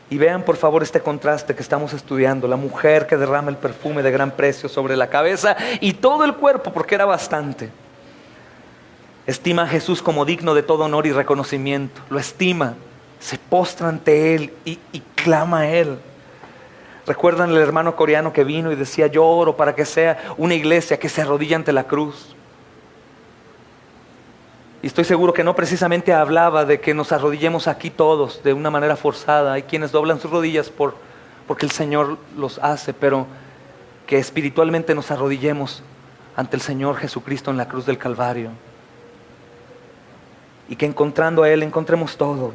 [SPEAKER 1] Y vean por favor este contraste que estamos estudiando. La mujer que derrama el perfume de gran precio sobre la cabeza y todo el cuerpo, porque era bastante. Estima a Jesús como digno de todo honor y reconocimiento. Lo estima, se postra ante Él y clama a Él. ¿Recuerdan el hermano coreano que vino y decía: yo oro para que sea una iglesia que se arrodilla ante la cruz? Y estoy seguro que no precisamente hablaba de que nos arrodillemos aquí todos de una manera forzada. Hay quienes doblan sus rodillas porque el Señor los hace, pero que espiritualmente nos arrodillemos ante el Señor Jesucristo en la cruz del Calvario. Y que encontrando a Él encontremos todo.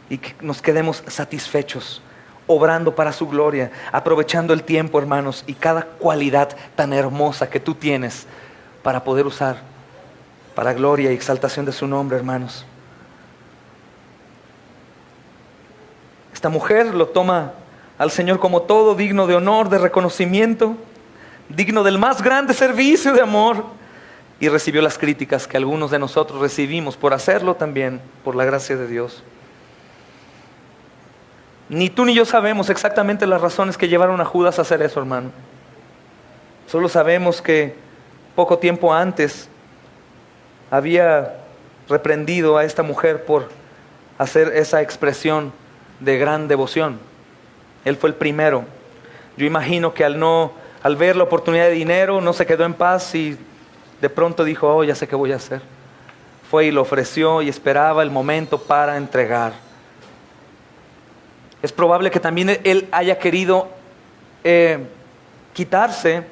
[SPEAKER 1] Y que nos quedemos satisfechos, obrando para su gloria, aprovechando el tiempo, hermanos, y cada cualidad tan hermosa que tú tienes para poder usar para gloria y exaltación de su nombre, hermanos. Esta mujer lo toma al Señor como todo digno de honor, de reconocimiento, digno del más grande servicio de amor, y recibió las críticas que algunos de nosotros recibimos por hacerlo también, por la gracia de Dios. Ni tú ni yo sabemos exactamente las razones que llevaron a Judas a hacer eso, hermano. Solo sabemos que poco tiempo antes había reprendido a esta mujer por hacer esa expresión de gran devoción. Él fue el primero. Yo imagino que al ver la oportunidad de dinero, no se quedó en paz y de pronto dijo: oh, ya sé qué voy a hacer. Fue y lo ofreció y esperaba el momento para entregar. Es probable que también él haya querido quitarse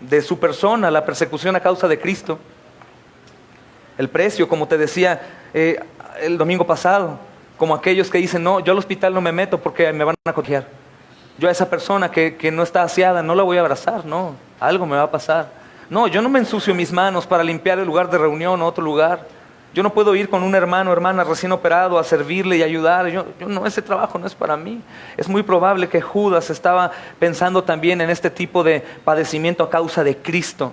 [SPEAKER 1] de su persona la persecución a causa de Cristo. El precio, como te decía el domingo pasado, como aquellos que dicen: no, yo al hospital no me meto porque me van a contagiar. Yo a esa persona que no está aseada no la voy a abrazar, no, algo me va a pasar. No, yo no me ensucio mis manos para limpiar el lugar de reunión o otro lugar. Yo no puedo ir con un hermano o hermana recién operado a servirle y ayudar. Yo no, ese trabajo no es para mí. Es muy probable que Judas estaba pensando también en este tipo de padecimiento a causa de Cristo.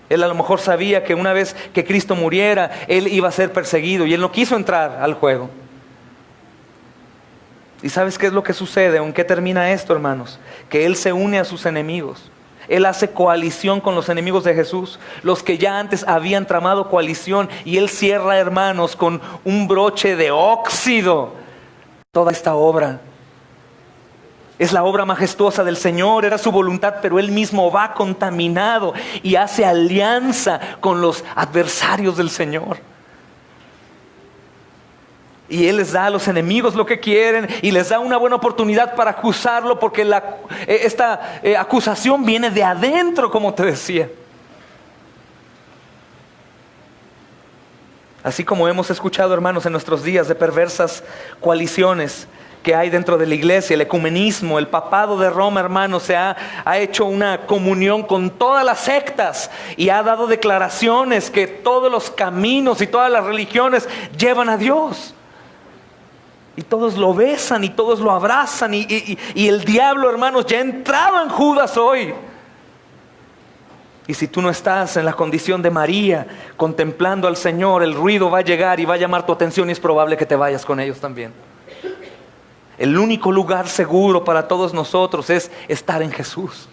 [SPEAKER 1] Él a lo mejor sabía que una vez que Cristo muriera, él iba a ser perseguido y él no quiso entrar al juego. ¿Y sabes qué es lo que sucede? ¿En qué termina esto, hermanos? Que él se une a sus enemigos. Él hace coalición con los enemigos de Jesús, los que ya antes habían tramado coalición, y él cierra, hermanos, con un broche de óxido toda esta obra. Es la obra majestuosa del Señor, era su voluntad, pero Él mismo va contaminado y hace alianza con los adversarios del Señor. Y Él les da a los enemigos lo que quieren y les da una buena oportunidad para acusarlo, porque esta acusación viene de adentro, como te decía. Así como hemos escuchado, hermanos, en nuestros días de perversas coaliciones que hay dentro de la iglesia, el ecumenismo, el papado de Roma, hermanos, ha hecho una comunión con todas las sectas y ha dado declaraciones que todos los caminos y todas las religiones llevan a Dios. Y todos lo besan y todos lo abrazan y el diablo, hermanos, ya ha entrado en Judas hoy. Y si tú no estás en la condición de María, contemplando al Señor, el ruido va a llegar y va a llamar tu atención y es probable que te vayas con ellos también. El único lugar seguro para todos nosotros es estar en Jesús.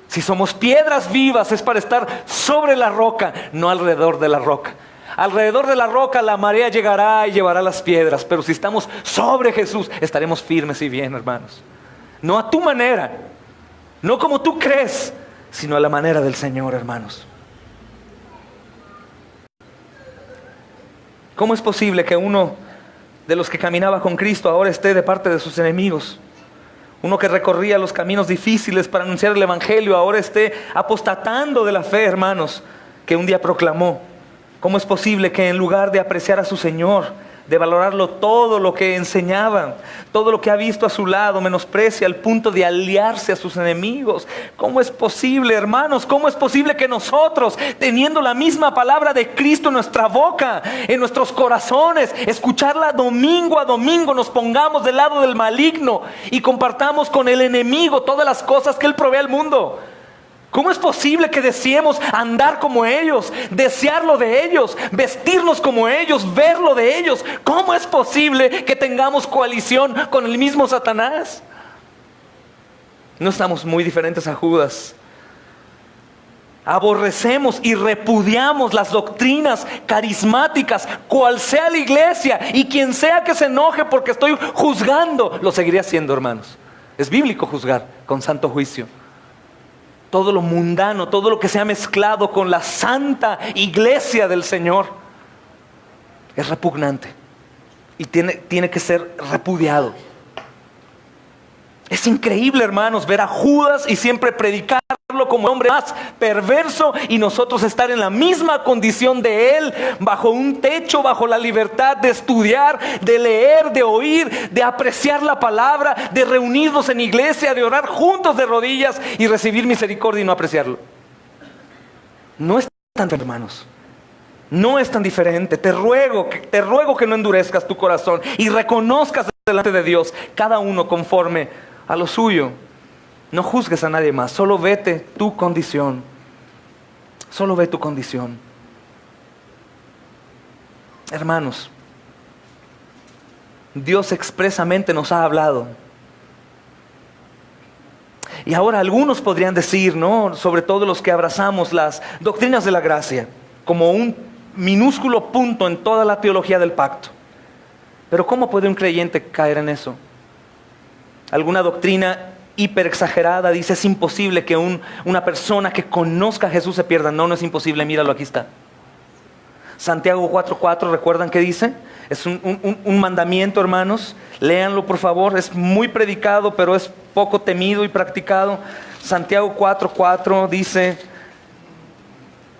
[SPEAKER 1] Si somos piedras vivas es para estar sobre la roca, no alrededor de la roca. Alrededor de la roca la marea llegará y llevará las piedras, pero si estamos sobre Jesús estaremos firmes y bien, hermanos. No a tu manera, no como tú crees, sino a la manera del Señor, hermanos. ¿Cómo es posible que uno de los que caminaba con Cristo ahora esté de parte de sus enemigos. Uno que recorría los caminos difíciles para anunciar el Evangelio ahora esté apostatando de la fe, hermanos, que un día proclamó. ¿Cómo es posible que en lugar de apreciar a su Señor, de valorarlo todo lo que enseñaba, todo lo que ha visto a su lado, menosprecia al punto de aliarse a sus enemigos? ¿Cómo es posible, hermanos? ¿Cómo es posible que nosotros, teniendo la misma palabra de Cristo en nuestra boca, en nuestros corazones, escucharla domingo a domingo, nos pongamos del lado del maligno y compartamos con el enemigo todas las cosas que él provee al mundo? ¿Cómo es posible que deseemos andar como ellos, desearlo de ellos, vestirnos como ellos, verlo de ellos? ¿Cómo es posible que tengamos coalición con el mismo Satanás? No estamos muy diferentes a Judas. Aborrecemos y repudiamos las doctrinas carismáticas, cual sea la iglesia, y quien sea que se enoje porque estoy juzgando, lo seguiré haciendo, hermanos. Es bíblico juzgar con santo juicio. Todo lo mundano, todo lo que se ha mezclado con la santa iglesia del Señor es repugnante y tiene que ser repudiado. Es increíble, hermanos, ver a Judas y siempre predicarlo como el hombre más perverso, y nosotros estar en la misma condición de él, bajo un techo, bajo la libertad de estudiar, de leer, de oír, de apreciar la palabra, de reunirnos en iglesia, de orar juntos de rodillas y recibir misericordia y no apreciarlo. No es tan, hermanos. No es tan diferente. Te ruego que no endurezcas tu corazón y reconozcas delante de Dios cada uno conforme a lo suyo. No juzgues a nadie más, solo vete tu condición. Solo ve tu condición. Hermanos, Dios expresamente nos ha hablado. Y ahora algunos podrían decir, ¿no?, sobre todo los que abrazamos las doctrinas de la gracia, como un minúsculo punto en toda la teología del pacto. Pero ¿cómo puede un creyente caer en eso? Alguna doctrina hiper exagerada dice: es imposible que una persona que conozca a Jesús se pierda. No, no es imposible, míralo, aquí está. Santiago 4:4, ¿recuerdan qué dice? Es un mandamiento, hermanos. Léanlo, por favor. Es muy predicado, pero es poco temido y practicado. Santiago 4:4 dice: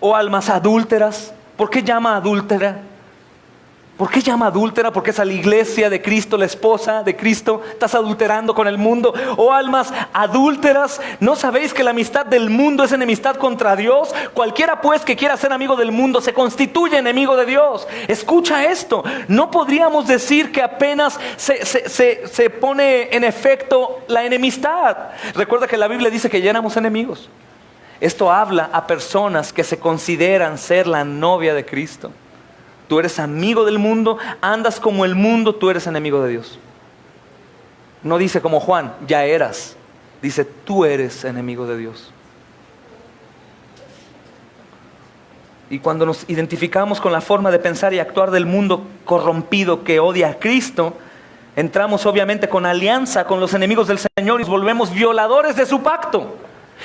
[SPEAKER 1] oh almas adúlteras. ¿Por qué llama adúltera? ¿Por qué llama adúltera? Porque es a la iglesia de Cristo, la esposa de Cristo. Estás adulterando con el mundo. Oh almas adúlteras, ¿no sabéis que la amistad del mundo es enemistad contra Dios? Cualquiera pues que quiera ser amigo del mundo se constituye enemigo de Dios. Escucha esto. No podríamos decir que apenas se pone en efecto la enemistad. Recuerda que la Biblia dice que ya éramos enemigos. Esto habla a personas que se consideran ser la novia de Cristo. Tú eres amigo del mundo, andas como el mundo, tú eres enemigo de Dios. No dice como Juan, ya eras. Dice, tú eres enemigo de Dios. Y cuando nos identificamos con la forma de pensar y actuar del mundo corrompido que odia a Cristo, entramos obviamente con alianza con los enemigos del Señor y nos volvemos violadores de su pacto.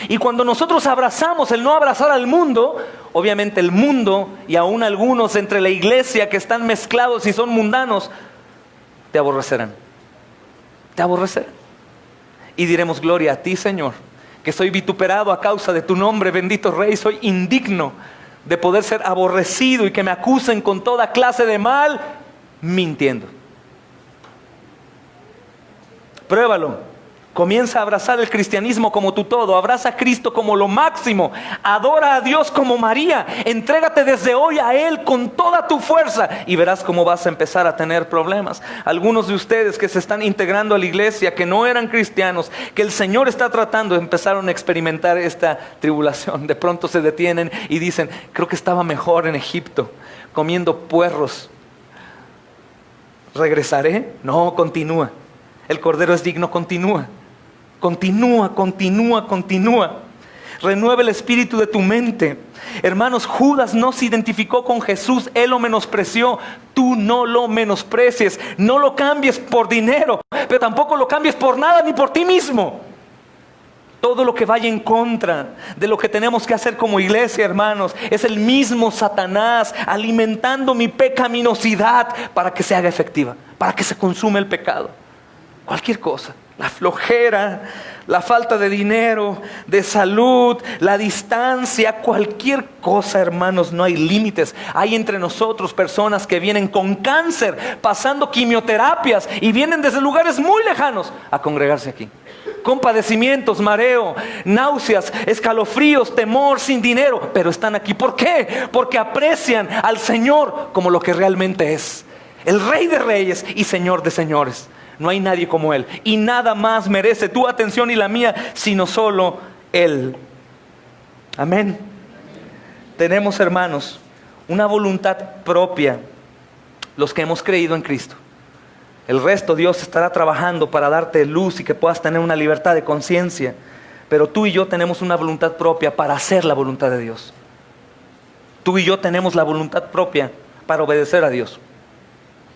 [SPEAKER 1] Y cuando nosotros abrazamos el no abrazar al mundo, obviamente el mundo y aún algunos entre la iglesia que están mezclados y son mundanos, te aborrecerán. Te aborrecerán. Y diremos: gloria a ti, Señor, que soy vituperado a causa de tu nombre, bendito Rey. Soy indigno de poder ser aborrecido y que me acusen con toda clase de mal, mintiendo. Pruébalo. Comienza a abrazar el cristianismo como tu todo. Abraza a Cristo como lo máximo. Adora a Dios como María. Entrégate desde hoy a Él con toda tu fuerza y verás cómo vas a empezar a tener problemas. Algunos de ustedes que se están integrando a la iglesia, que no eran cristianos, que el Señor está tratando, empezaron a experimentar esta tribulación. De pronto se detienen y dicen: creo que estaba mejor en Egipto, comiendo puerros. ¿Regresaré? No, continúa. El Cordero es digno, continúa. Continúa. Renueva el espíritu de tu mente. Hermanos, Judas no se identificó con Jesús, él lo menospreció. Tú no lo menosprecies. No lo cambies por dinero, pero tampoco lo cambies por nada ni por ti mismo. Todo lo que vaya en contra de lo que tenemos que hacer como iglesia, hermanos, es el mismo Satanás alimentando mi pecaminosidad para que se haga efectiva, para que se consume el pecado. Cualquier cosa, la flojera, la falta de dinero, de salud, la distancia, cualquier cosa, hermanos, no hay límites. Hay entre nosotros personas que vienen con cáncer, pasando quimioterapias y vienen desde lugares muy lejanos a congregarse aquí. Con padecimientos, mareo, náuseas, escalofríos, temor, sin dinero, pero están aquí. ¿Por qué? Porque aprecian al Señor como lo que realmente es, el Rey de Reyes y Señor de Señores. No hay nadie como Él, y nada más merece tu atención y la mía, sino solo Él. Amén. Tenemos, hermanos, una voluntad propia, los que hemos creído en Cristo. El resto Dios estará trabajando para darte luz y que puedas tener una libertad de conciencia. Pero tú y yo tenemos una voluntad propia para hacer la voluntad de Dios. Tú y yo tenemos la voluntad propia para obedecer a Dios.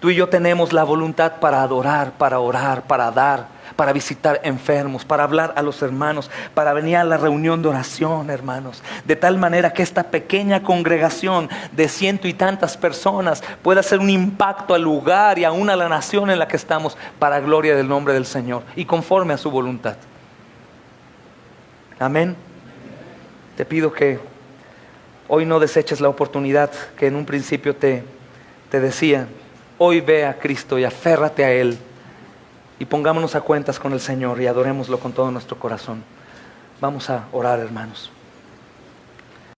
[SPEAKER 1] Tú y yo tenemos la voluntad para adorar, para orar, para dar, para visitar enfermos, para hablar a los hermanos, para venir a la reunión de oración, hermanos. De tal manera que esta pequeña congregación de 100 y tantas personas pueda hacer un impacto al lugar y aún a la nación en la que estamos, para gloria del nombre del Señor y conforme a su voluntad. Amén. Te pido que hoy no deseches la oportunidad que en un principio te decía. Hoy ve a Cristo y aférrate a Él y pongámonos a cuentas con el Señor y adorémoslo con todo nuestro corazón. Vamos a orar, hermanos.